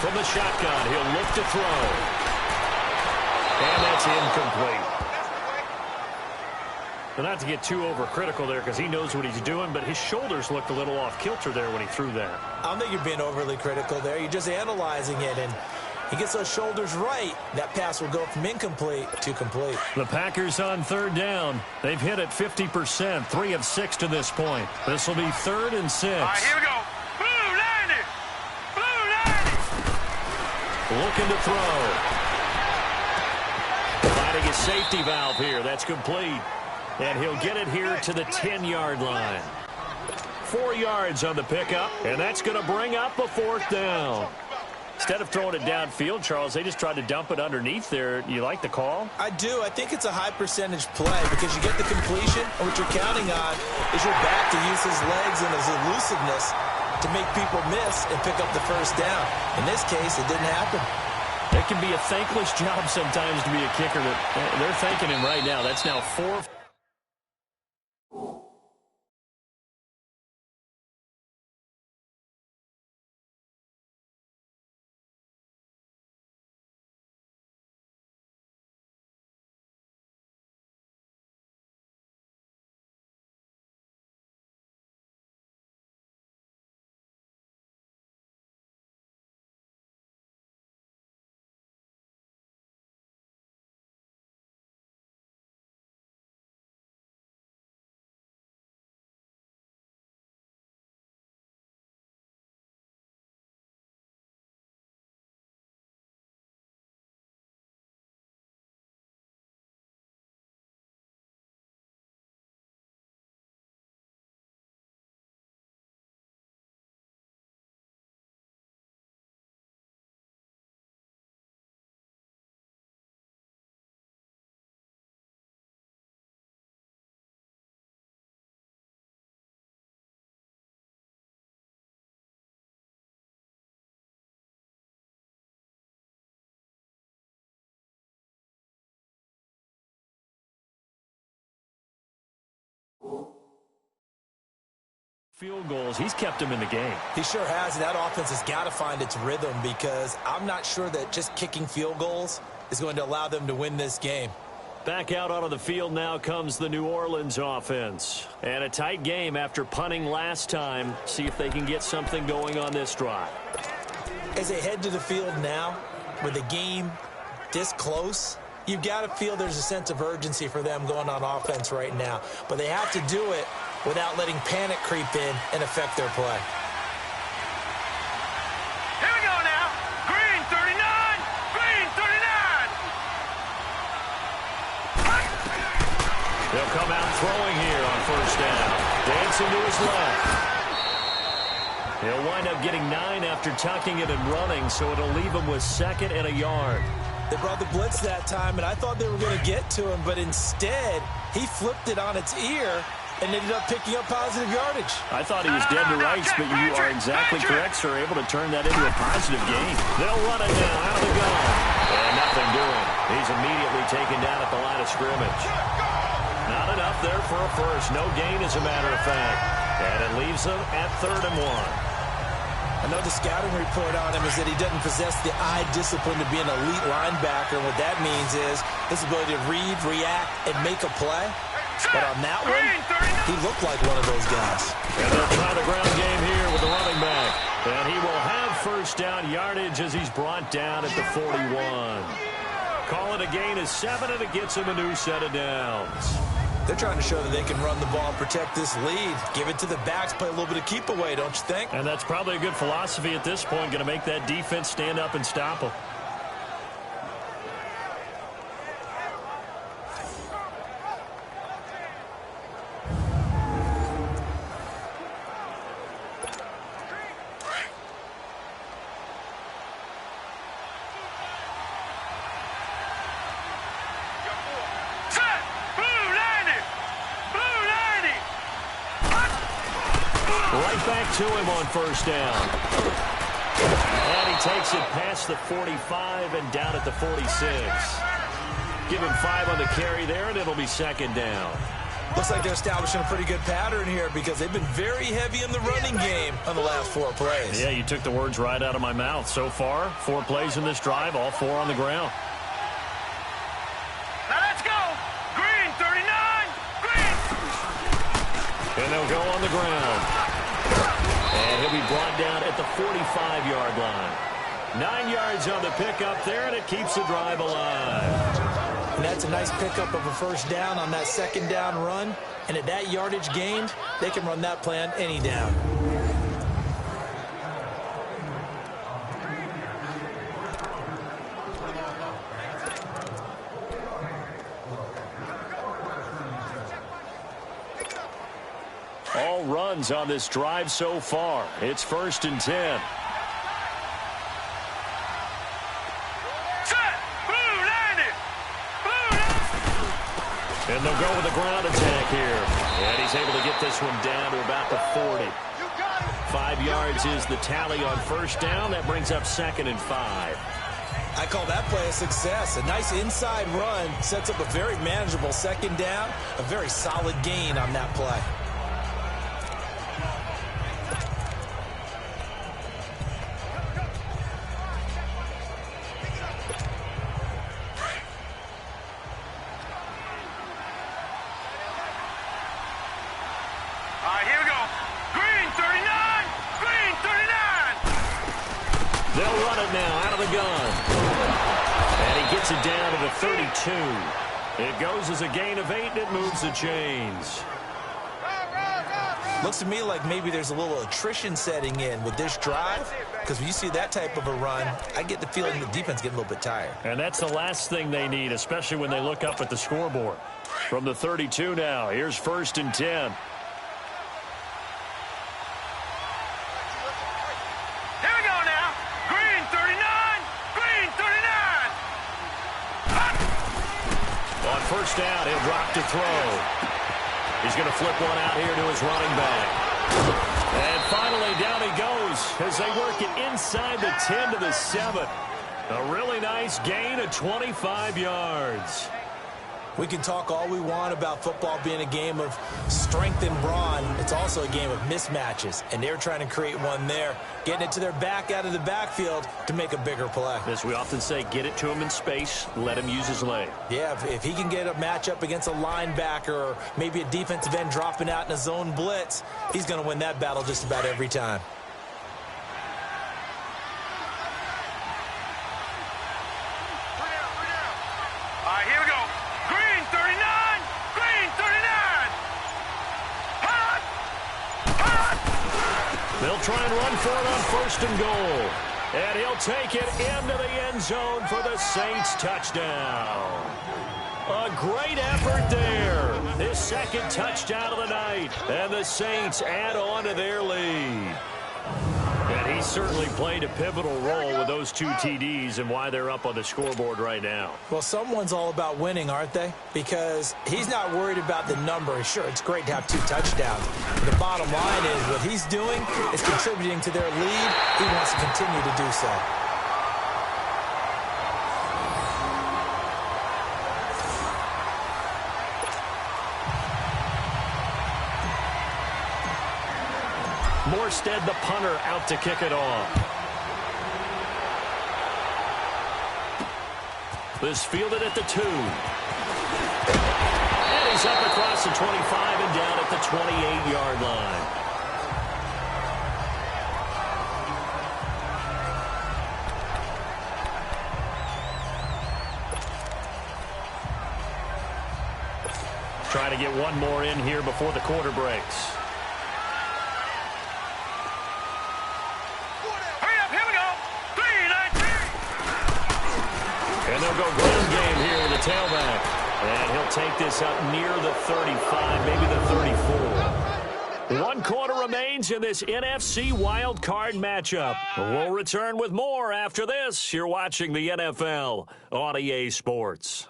From the shotgun, he'll look to throw. And that's incomplete. Well, not to get too overcritical there because he knows what he's doing, but his shoulders looked a little off kilter there when he threw that. I don't think you're being overly critical there. You're just analyzing it, and he gets those shoulders right. That pass will go from incomplete to complete. The Packers on third down. They've hit it 50%, 3 of 6 to this point. This will be 3rd and 6. All right, here we go. Blue 90. Blue 90. Looking to throw. Finding his safety valve here. That's complete. And he'll get it here to the 10-yard line. 4 yards on the pickup, and that's going to bring up a 4th down. Instead of throwing it downfield, Charles, they just tried to dump it underneath there. You like the call? I do. I think it's a high-percentage play because you get the completion, and what you're counting on is your back to use his legs and his elusiveness to make people miss and pick up the first down. In this case, it didn't happen. It can be a thankless job sometimes to be a kicker. They're thanking him right now. That's now 4. Field goals, he's kept him in the game. He sure has. That offense has got to find its rhythm because I'm not sure that just kicking field goals is going to allow them to win this game. Back out onto the field now comes the New Orleans offense. And a tight game after punting last time. See if they can get something going on this drive. As they head to the field now, with the game this close, you've got to feel there's a sense of urgency for them going on offense right now. But they have to do it without letting panic creep in and affect their play. Here we go now. Green 39. Green 39. They'll come out throwing here on first down. Dancing to his left. He'll wind up getting 9 after tucking it and running, so it'll leave him with 2nd and a yard. They brought the blitz that time, and I thought they were going to get to him, but instead, he flipped it on its ear and ended up picking up positive yardage. I thought he was dead to rights, but you are exactly correct, sir. Able to turn that into a positive gain. They'll run it now out of the gun. And nothing doing. He's immediately taken down at the line of scrimmage. there for a first. No gain, as a matter of fact. And it leaves them at 3rd and 1. I know the scouting report on him is that he doesn't possess the eye discipline to be an elite linebacker. And what that means is his ability to read, react, and make a play. But on that one, he looked like one of those guys. And they'll try the ground game here with the running back. And he will have first down yardage as he's brought down at the 41. Call it a gain of 7, and it gets him a new set of downs. They're trying to show that they can run the ball and protect this lead. Give it to the backs, play a little bit of keep away, don't you think? And that's probably a good philosophy at this point, going to make that defense stand up and stop them. To him on first down. And he takes it past the 45 and down at the 46. Give him 5 on the carry there, and it'll be 2nd down. Looks like they're establishing a pretty good pattern here because they've been very heavy in the running game on the last 4 plays. Yeah, you took the words right out of my mouth. So far, 4 plays in this drive, all 4 on the ground. Now let's go. Green, 39. Green. And they'll go on the ground. And he'll be brought down at the 45-yard line. 9 yards on the pickup there, and it keeps the drive alive. And that's a nice pickup of a first down on that 2nd down run. And at that yardage gained, they can run that play on any down. All runs on this drive so far. It's 1st and 10. Set. Blue landed. Blue landed. And they'll go with a ground attack here. And he's able to get this one down to about the 40. 5 yards is the tally on first down. That brings up 2nd and 5. I call that play a success. A nice inside run sets up a very manageable 2nd down. A very solid gain on that play. It down to the 32. It goes as a gain of 8, and it moves the chains. Looks to me like maybe there's a little attrition setting in with this drive, because when you see that type of a run, I get the feeling the defense getting a little bit tired. And that's the last thing they need, especially when they look up at the scoreboard. From the 32 now, here's 1st and 10. First down, he'll drop to throw. He's going to flip one out here to his running back. And finally, down he goes as they work it inside the 10 to the 7. A really nice gain of 25 yards. We can talk all we want about football being a game of strength and brawn. It's also a game of mismatches, and they're trying to create one there, getting it to their back out of the backfield to make a bigger play. As we often say, get it to him in space, let him use his leg. Yeah, if he can get a matchup against a linebacker or maybe a defensive end dropping out in a zone blitz, he's going to win that battle just about every time. Here we go. Green 39. Green 39. Hot. Hot. They'll try and run for it on 1st and goal. And he'll take it into the end zone for the Saints touchdown. A great effort there. His 2nd touchdown of the night. And the Saints add on to their lead. And he certainly played a pivotal role with those 2 TDs and why they're up on the scoreboard right now. Well, someone's all about winning, aren't they? Because he's not worried about the number. Sure, it's great to have 2 touchdowns. But the bottom line is what he's doing is contributing to their lead. He wants to continue to do so. Morstead, the punter, out to kick it off. This fielded at the 2. And he's up across the 25 and down at the 28-yard line. Trying to get one more in here before the quarter breaks. And they'll go ground game here with the tailback. And he'll take this up near the 35, maybe the 34. 1 quarter remains in this NFC wild card matchup. We'll return with more after this. You're watching the NFL on EA Sports.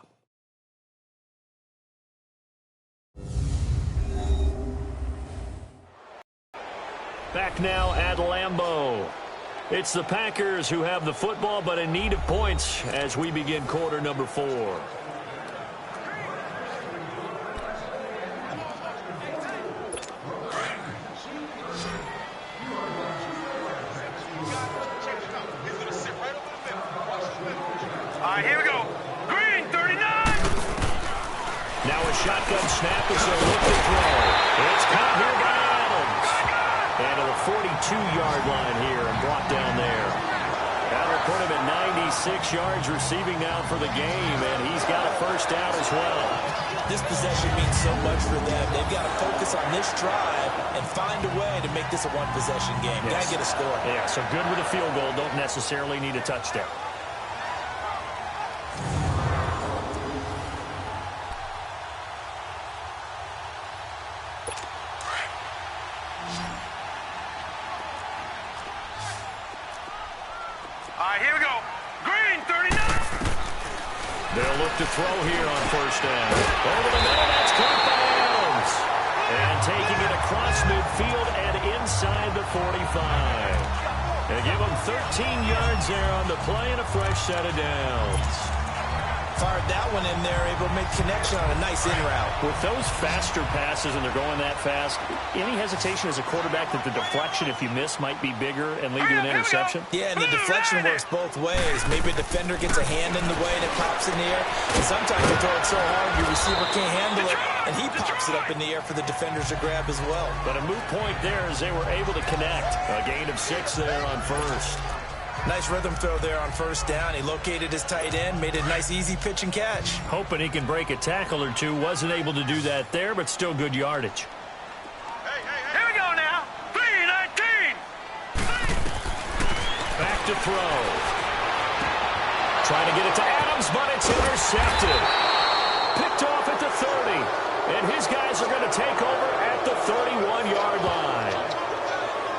Back now at Lambeau. It's the Packers who have the football, but in need of points as we begin quarter number 4. All right, here we go. Green, 39. Now a shotgun snap as they look to throw. It's caught here by Adams. And to the 42-yard line here and brought down there. That'll put him at 96 yards receiving now for the game, and he's got a first down as well. This possession means so much for them. They've got to focus on this drive and find a way to make this a one-possession game. Yes. Got to get a score. Yeah, so good with a field goal. Don't necessarily need a touchdown. Here we go. Green, 39. They'll look to throw here on first down. Over the middle, that's caught by Adams. And taking it across midfield and inside the 45. They give him 13 yards there on the play and a fresh set of downs. Fired that one in there, able to make connection on a nice in route. With those faster passes and they're going that fast, any hesitation as a quarterback that the deflection, if you miss, might be bigger and lead to an interception? Yeah, and the deflection works both ways. Maybe a defender gets a hand in the way and it pops in the air. And sometimes you throw it so hard your receiver can't handle it, and he pops it up in the air for the defenders to grab as well. But a moot point there as they were able to connect. A gain of 6 there on first. Nice rhythm throw there on first down. He located his tight end, made a nice easy pitch and catch. Hoping he can break a tackle or two. Wasn't able to do that there, but still good yardage. Here we go now. 3-19. Back to throw. Trying to get it to Adams, but it's intercepted. Picked off at the 30. And his guys are going to take over at the 31-yard line.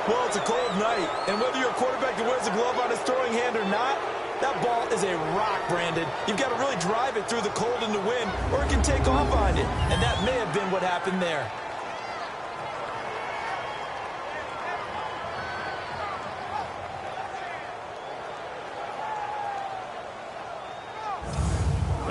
Well, it's a cold night, and whether you're a quarterback that wears a glove on his throwing hand or not, that ball is a rock, Brandon. You've got to really drive it through the cold and the wind, or it can take off on you, and that may have been what happened there.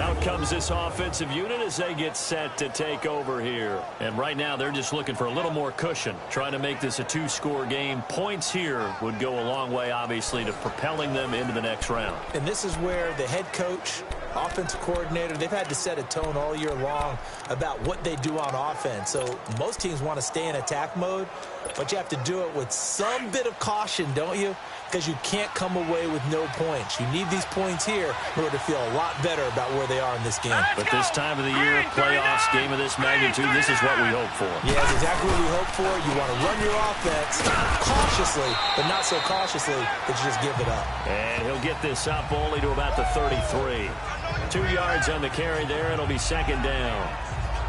Out comes this offensive unit as they get set to take over here. And right now they're just looking for a little more cushion, trying to make this a 2-score game. Points here would go a long way, obviously, to propelling them into the next round. And this is where the head coach, offensive coordinator, they've had to set a tone all year long about what they do on offense. So most teams want to stay in attack mode, but you have to do it with some bit of caution, don't you? Because you can't come away with no points. You need these points here in order to feel a lot better about where they are in this game. But this time of the year, playoffs, game of this magnitude, this is what we hope for. Yeah, it's exactly what we hope for. You want to run your offense cautiously, but not so cautiously that you just give it up. And he'll get this up only to about the 33. 2 yards on the carry there. It'll be second down.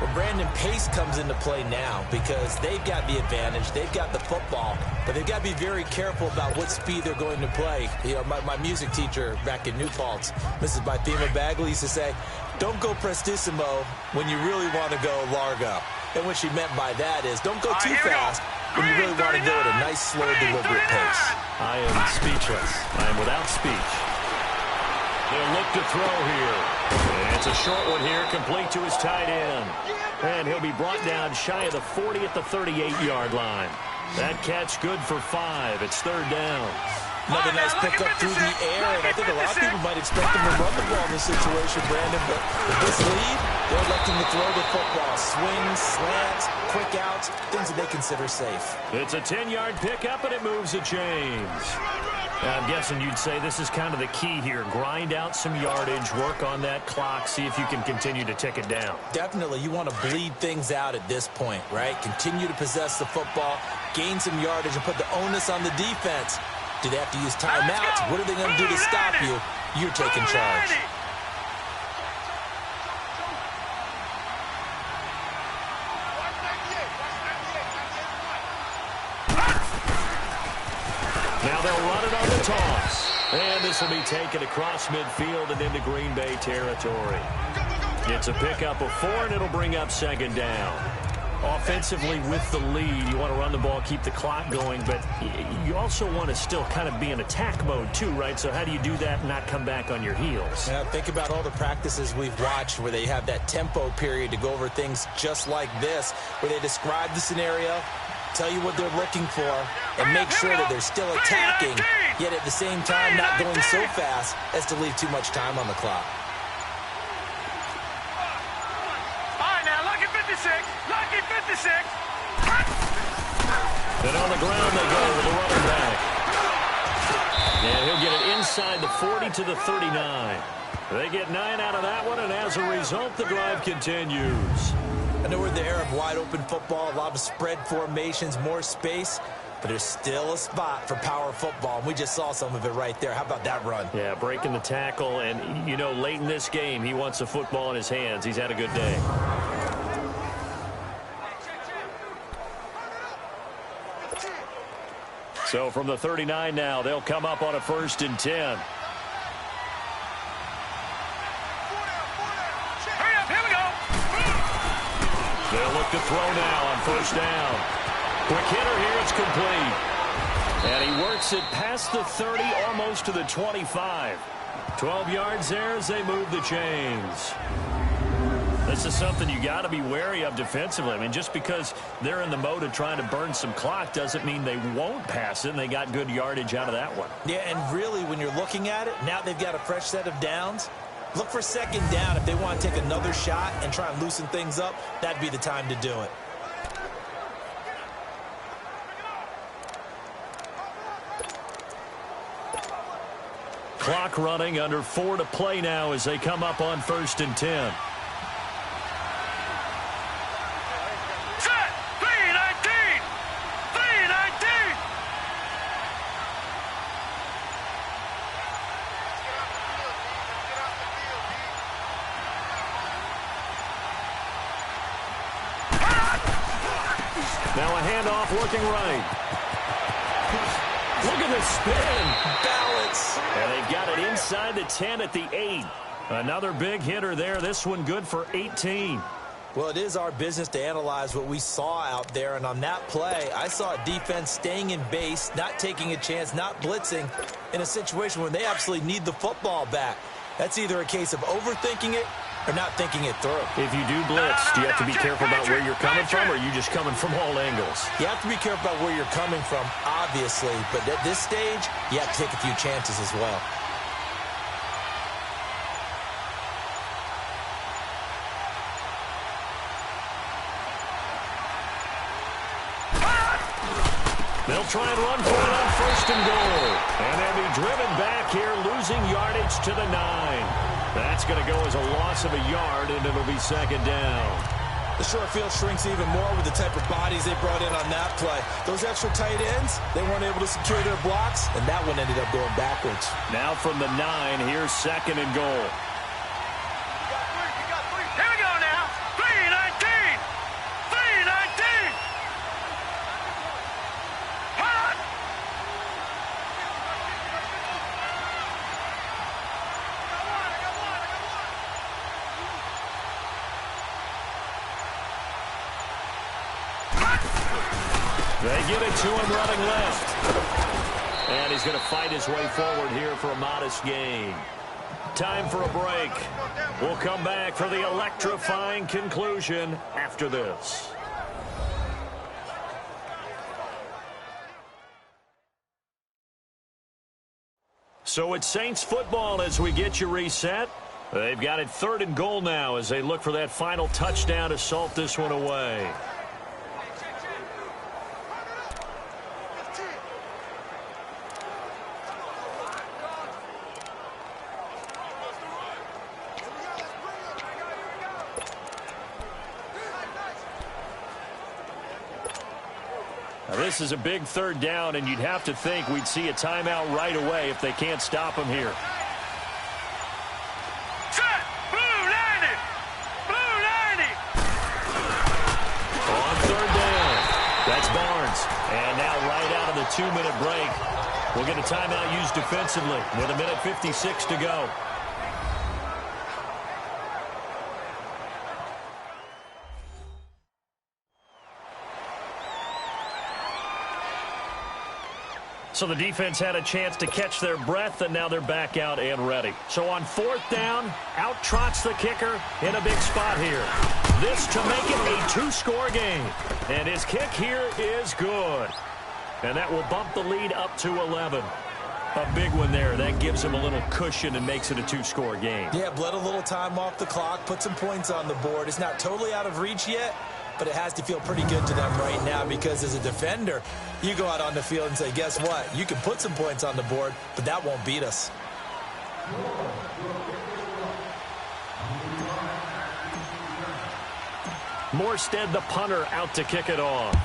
Well, Brandon, pace comes into play now because they've got the advantage. They've got the football, but they've got to be very careful about what speed they're going to play. You know, my music teacher back in New Paltz, Mrs. Bythema Bagley, used to say, don't go prestissimo when you really want to go largo. And what she meant by that is don't go too fast when you really want to go at a nice, slow, deliberate pace. I am speechless. I am without speech. They'll look to throw here. And it's a short one here, complete to his tight end. And he'll be brought down shy of the 40 at the 38-yard line. That catch good for 5. It's 3rd down. Another nice pickup through the air, and I think a lot of people might expect him to run the ball in this situation, Brandon, but with this lead, they're electing to throw the football. Swings, slants, quick outs, things that they consider safe. It's a 10-yard pickup, and it moves the chains. Now, I'm guessing you'd say this is kind of the key here. Grind out some yardage, work on that clock, see if you can continue to tick it down. Definitely, you want to bleed things out at this point, right? Continue to possess the football, gain some yardage, and put the onus on the defense. Do they have to use timeouts? What are they going to do to stop you? You're taking charge. Now they'll run it on the toss. And this will be taken across midfield and into Green Bay territory. It's a pickup of 4, and it'll bring up 2nd down. Offensively with the lead, you want to run the ball, keep the clock going, but you also want to still kind of be in attack mode too, right? So how do you do that and not come back on your heels? Yeah, think about all the practices we've watched where they have that tempo period to go over things just like this, where they describe the scenario, tell you what they're looking for, and make sure that they're still attacking, yet at the same time not going so fast as to leave too much time on the clock. Lucky 56. And on the ground they go with the running back. And he'll get it inside the 40 to the 39. They get 9 out of that one, and as a result, the drive continues. I know we're in the era of wide-open football, a lot of spread formations, more space, but there's still a spot for power football, and we just saw some of it right there. How about that run? Yeah, breaking the tackle, and, you know, late in this game, he wants the football in his hands. He's had a good day. So from the 39 now, they'll come up on a 1st and 10. Hurry up, here we go. They'll look to throw now on 1st down. Quick hitter here, it's complete. And he works it past the 30, almost to the 25. 12 yards there as they move the chains. This is something you got to be wary of defensively. I mean, just because they're in the mode of trying to burn some clock doesn't mean they won't pass it, and they got good yardage out of that one. Yeah, and really, when you're looking at it, now they've got a fresh set of downs. Look for 2nd down. If they want to take another shot and try and loosen things up, that'd be the time to do it. Clock running, under 4 to play now as they come up on 1st and 10. Now a handoff looking right. Look at the spin. Balance. And they've got it inside the 10 at the 8. Another big hitter there. This one good for 18. Well, it is our business to analyze what we saw out there. And on that play, I saw a defense staying in base, not taking a chance, not blitzing in a situation where they absolutely need the football back. That's either a case of overthinking it or not thinking it through. If you do blitz, do you have to be careful about where you're coming from, or are you just coming from all angles? You have to be careful about where you're coming from, obviously. But at this stage, you have to take a few chances as well. They'll try and run for it on 1st and goal. And they'll be driven back here, losing yardage to the 9. That's going to go as a loss of a yard, and it'll be 2nd down. The short field shrinks even more with the type of bodies they brought in on that play. Those extra tight ends, they weren't able to secure their blocks, and that one ended up going backwards. Now from the 9, here's 2nd and goal. Here we go now. 3-19. 3-19. Hot. They give it to him running left. And he's going to fight his way forward here for a modest gain. Time for a break. We'll come back for the electrifying conclusion after this. So it's Saints football as we get you reset. They've got it 3rd and goal now as they look for that final touchdown to salt this one away. Now, this is a big 3rd down, and you'd have to think we'd see a timeout right away if they can't stop him here. Set! Blue 90! Blue 90! On 3rd down, that's Barnes. And now right out of the 2-minute break, we'll get a timeout used defensively with 1:56 to go. So the defense had a chance to catch their breath, and now they're back out and ready. So on 4th down, out trots the kicker in a big spot here. This to make it a 2-score game. And his kick here is good. And that will bump the lead up to 11. A big one there. That gives him a little cushion and makes it a 2-score game. Yeah, bled a little time off the clock, put some points on the board. It's not totally out of reach yet, but it has to feel pretty good to them right now because as a defender, you go out on the field and say, guess what? You can put some points on the board, but that won't beat us. Morstead, the punter, out to kick it off.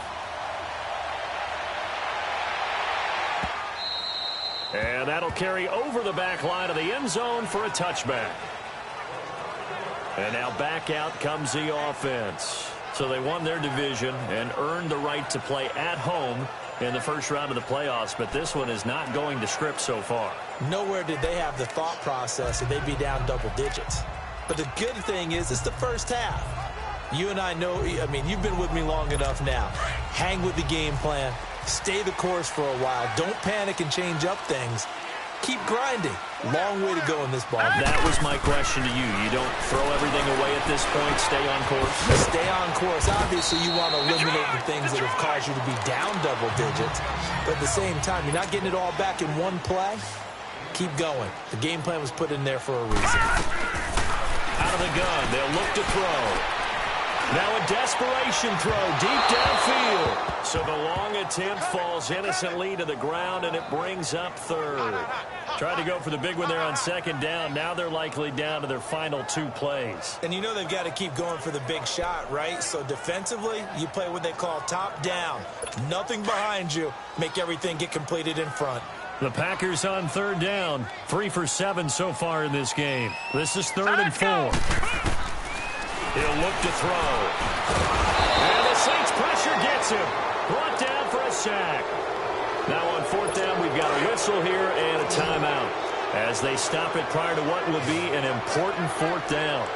And that'll carry over the back line of the end zone for a touchback. And now back out comes the offense. So they won their division and earned the right to play at home in the first round of the playoffs, but this one is not going to script so far. Nowhere did they have the thought process that they'd be down double digits. But the good thing is it's the first half. You and I know, I mean, you've been with me long enough now. Hang with the game plan. Stay the course for a while. Don't panic and change up things. Keep grinding. Long way to go in this ball game. That was my question to you. You don't throw everything away at this point. Stay on course. Stay on course. Obviously, you want to eliminate the things that have caused you to be down double digits. But at the same time, you're not getting it all back in one play. Keep going. The game plan was put in there for a reason. Out of the gun, they'll look to throw. Now a desperation throw deep downfield. So the long attempt falls innocently to the ground, and it brings up 3rd. Tried to go for the big one there on 2nd down. Now they're likely down to their final 2 plays. And you know they've got to keep going for the big shot, right? So defensively, you play what they call top down. Nothing behind you. Make everything get completed in front. The Packers on 3rd down. 3 for 7 so far in this game. This is 3rd and 4. He'll look to throw. And the Saints pressure gets him. Brought down for a sack. Now on 4th down, we've got a whistle here and a timeout as they stop it prior to what will be an important 4th down.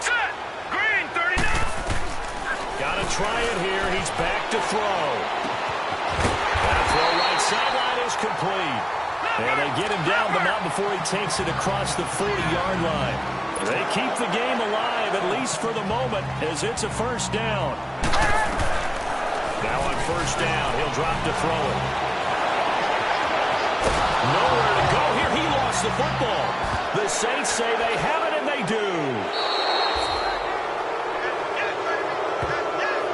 Set! Green 39! Got to try it here. He's back to throw. That throw right sideline is complete. And they get him down, but not before he takes it across the 40-yard line. They keep the game alive, at least for the moment, as it's a 1st down. Now on 1st down, he'll drop to throw it. Nowhere to go here. He lost the football. The Saints say they have it, and they do.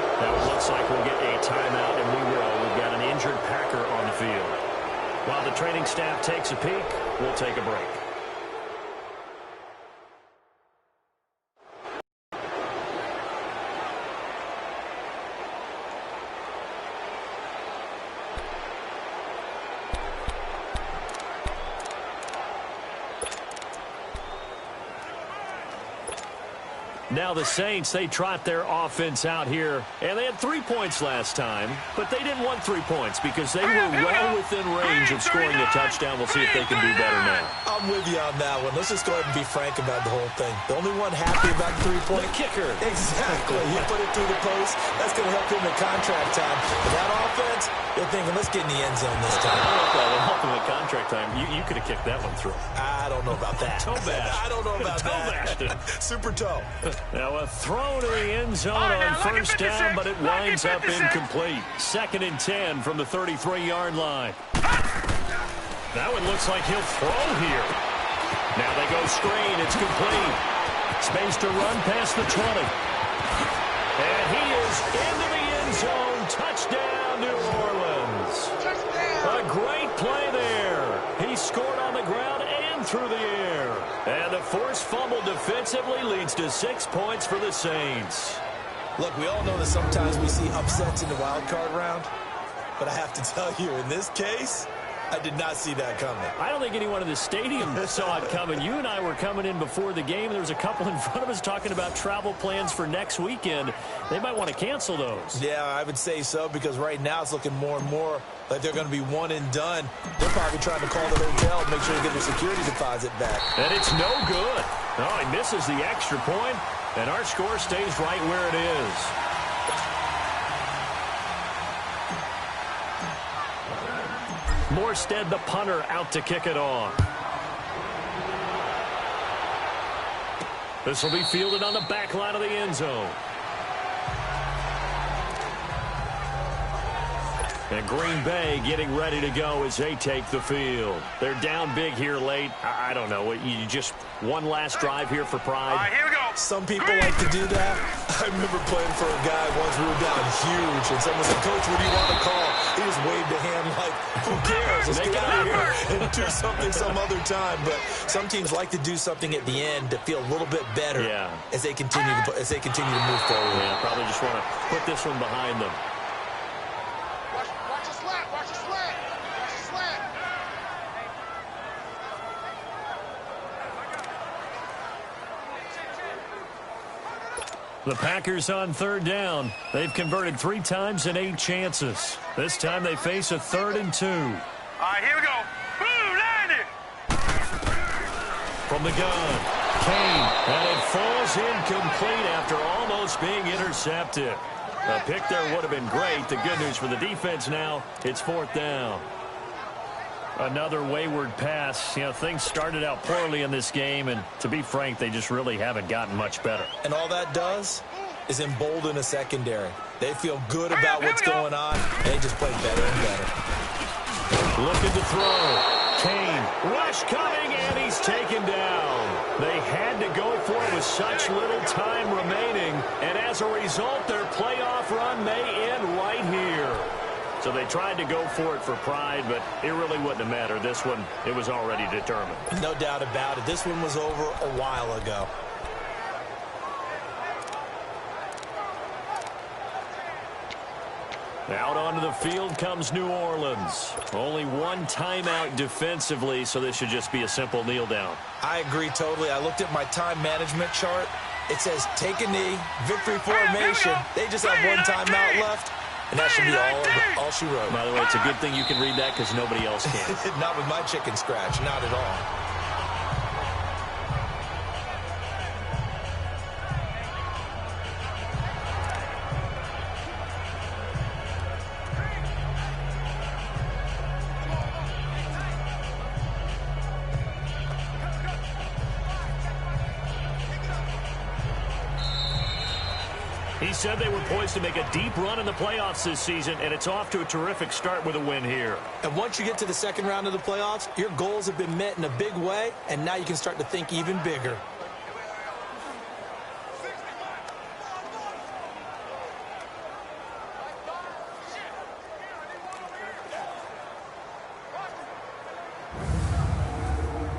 Now it looks like we'll get a timeout, and we will. We've got an injured Packer on the field. While the training staff takes a peek, we'll take a break. Now the Saints, they trot their offense out here, and they had 3 points last time, but they didn't want 3 points because they were well within range of scoring a touchdown. We'll see if they can do better now. I'm with you on that one. Let's just go ahead and be frank about the whole thing. The only one happy about the 3-point kicker. Exactly. You put it through the post. That's going to help him in contract time. But that offense, they're thinking, let's get in the end zone this time. I don't know if that will help him in contract time. You could have kicked that one through. I don't know about that. Toe bash. I don't know about that. Super toe. Now a throw to the end zone on 1st down, but it winds up incomplete. 2nd and 10 from the 33-yard line. That one looks like he'll throw here. Now they go screen. It's complete. Space to run past the 20. And he is into the end zone. Touchdown, New Orleans. A great play there. He scored on the ground and through the air. And the forced fumble defensively leads to 6 points for the Saints. Look, we all know that sometimes we see upsets in the wild card round. But I have to tell you, in this case, I did not see that coming. I don't think anyone in the stadium saw it coming. You and I were coming in before the game. There was a couple in front of us talking about travel plans for next weekend. They might want to cancel those. Yeah, I would say so, because right now it's looking more and more like they're going to be one and done. They're probably trying to call the hotel and make sure they get their security deposit back. And it's no good. Oh, he misses the extra point, and our score stays right where it is. Morstead, the punter, out to kick it off. This will be fielded on the back line of the end zone. And Green Bay getting ready to go as they take the field. They're down big here late. I don't know. You just one last drive here for pride. All right, here we go. Some people like to do that. I remember playing for a guy once. We were down huge, and someone said, "Coach, what do you want to call?" He just waved a hand like, "Who cares? Let's get out of here and do something some other time." But some teams like to do something at the end to feel a little bit better as they continue to move forward. Yeah, probably just want to put this one behind them. Watch the slant. Watch the slant. Watch the slant. The Packers on third down. They've converted 3 times in 8 chances. This time they face a 3rd and 2. All right, here we go. Boom, landed. From the gun, Kane, and it falls incomplete after almost being intercepted. A pick there would have been great. The good news for the defense now, it's 4th down. Another wayward pass. You know, things started out poorly in this game, and to be frank, they just really haven't gotten much better. And all that does is embolden a secondary. They feel good about what's going on, and they just play better and better. Looking to throw. Kane, rush coming, and he's taken down. They had to go for it with such little time remaining, and as a result, their playoff run may end right here. So they tried to go for it for pride, but it really wouldn't have mattered. This one, it was already determined. No doubt about it. This one was over a while ago. Out onto the field comes New Orleans. Only one timeout defensively, so this should just be a simple kneel down. I agree totally. I looked at my time management chart. It says take a knee, victory formation. They just have one timeout left, and that should be all she wrote. By the way, it's a good thing you can read that because nobody else can. Not with my chicken scratch, not at all. He said they were poised to make a deep run in the playoffs this season, and it's off to a terrific start with a win here. And once you get to the second round of the playoffs, your goals have been met in a big way, and now you can start to think even bigger.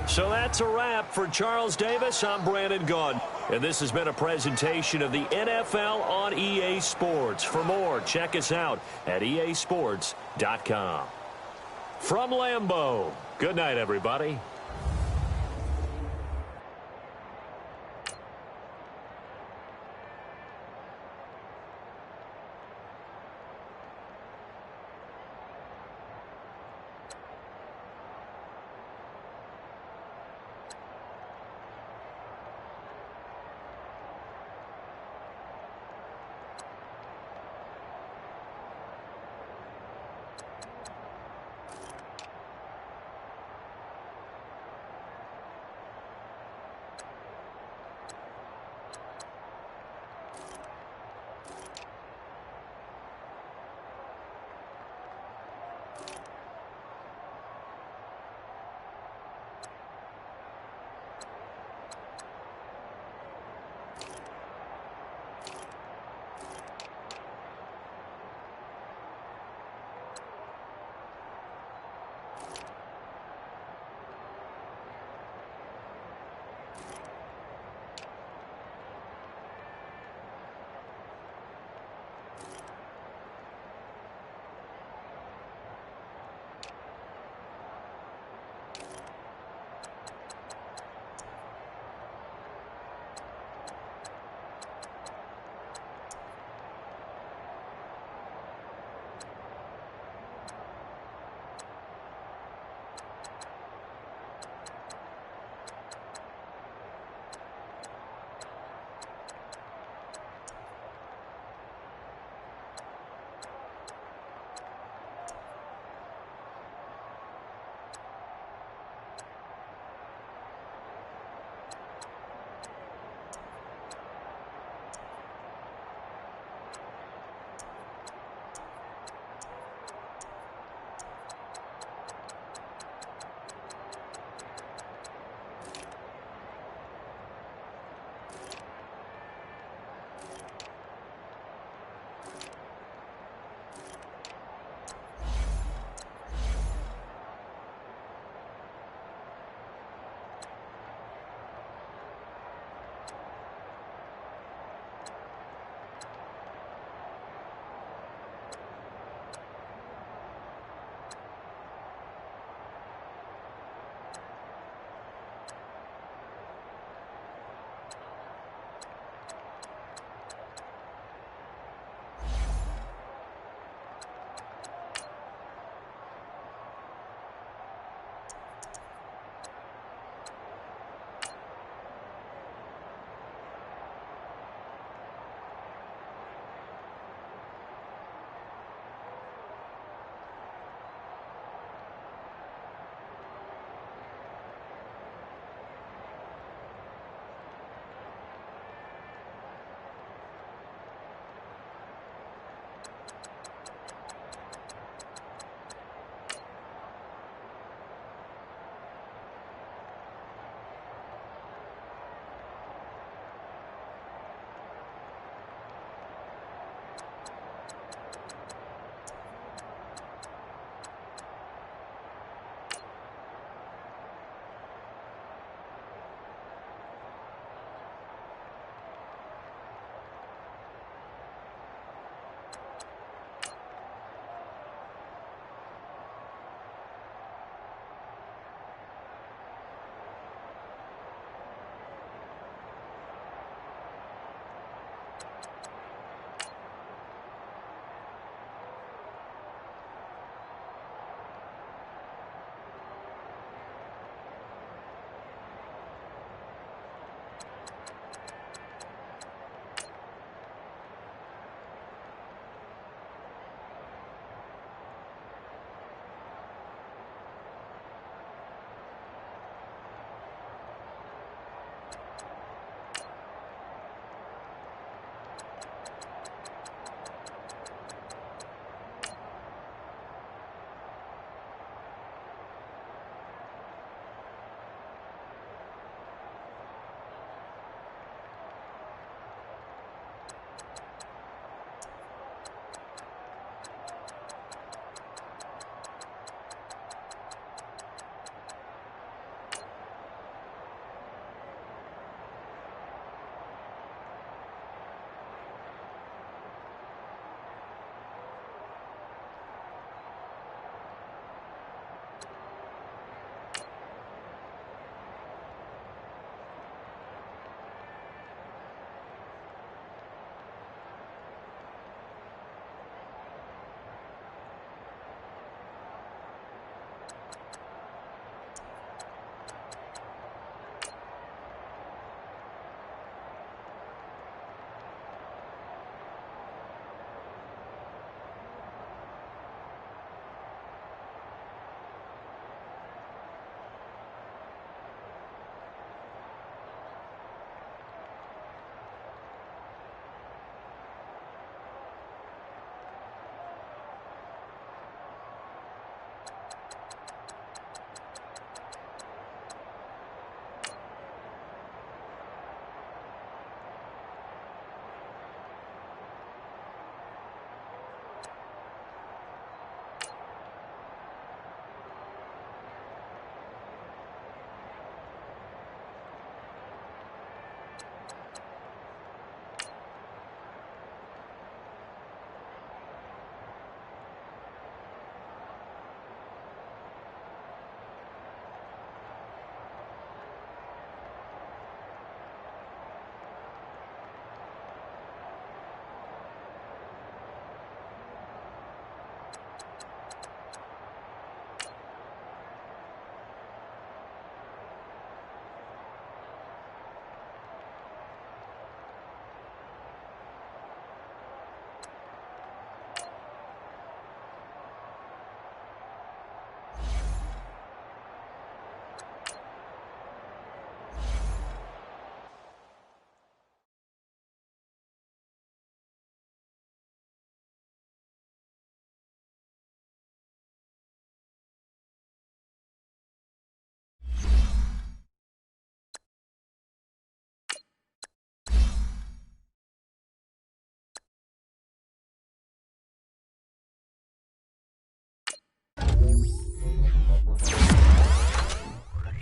So that's a wrap for Charles Davis. I'm Brandon Gaudin, and this has been a presentation of the NFL on EA Sports. For more, check us out at easports.com. From Lambeau, good night, everybody.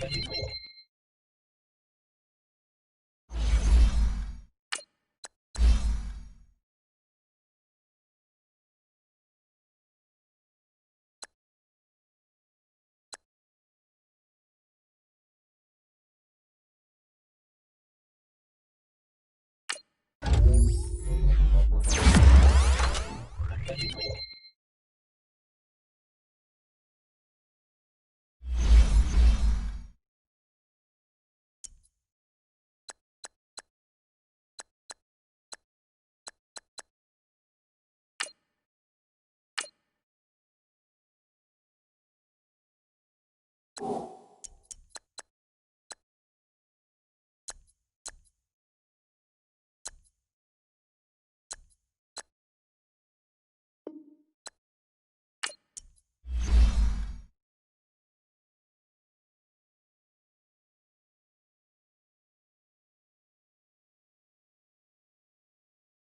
You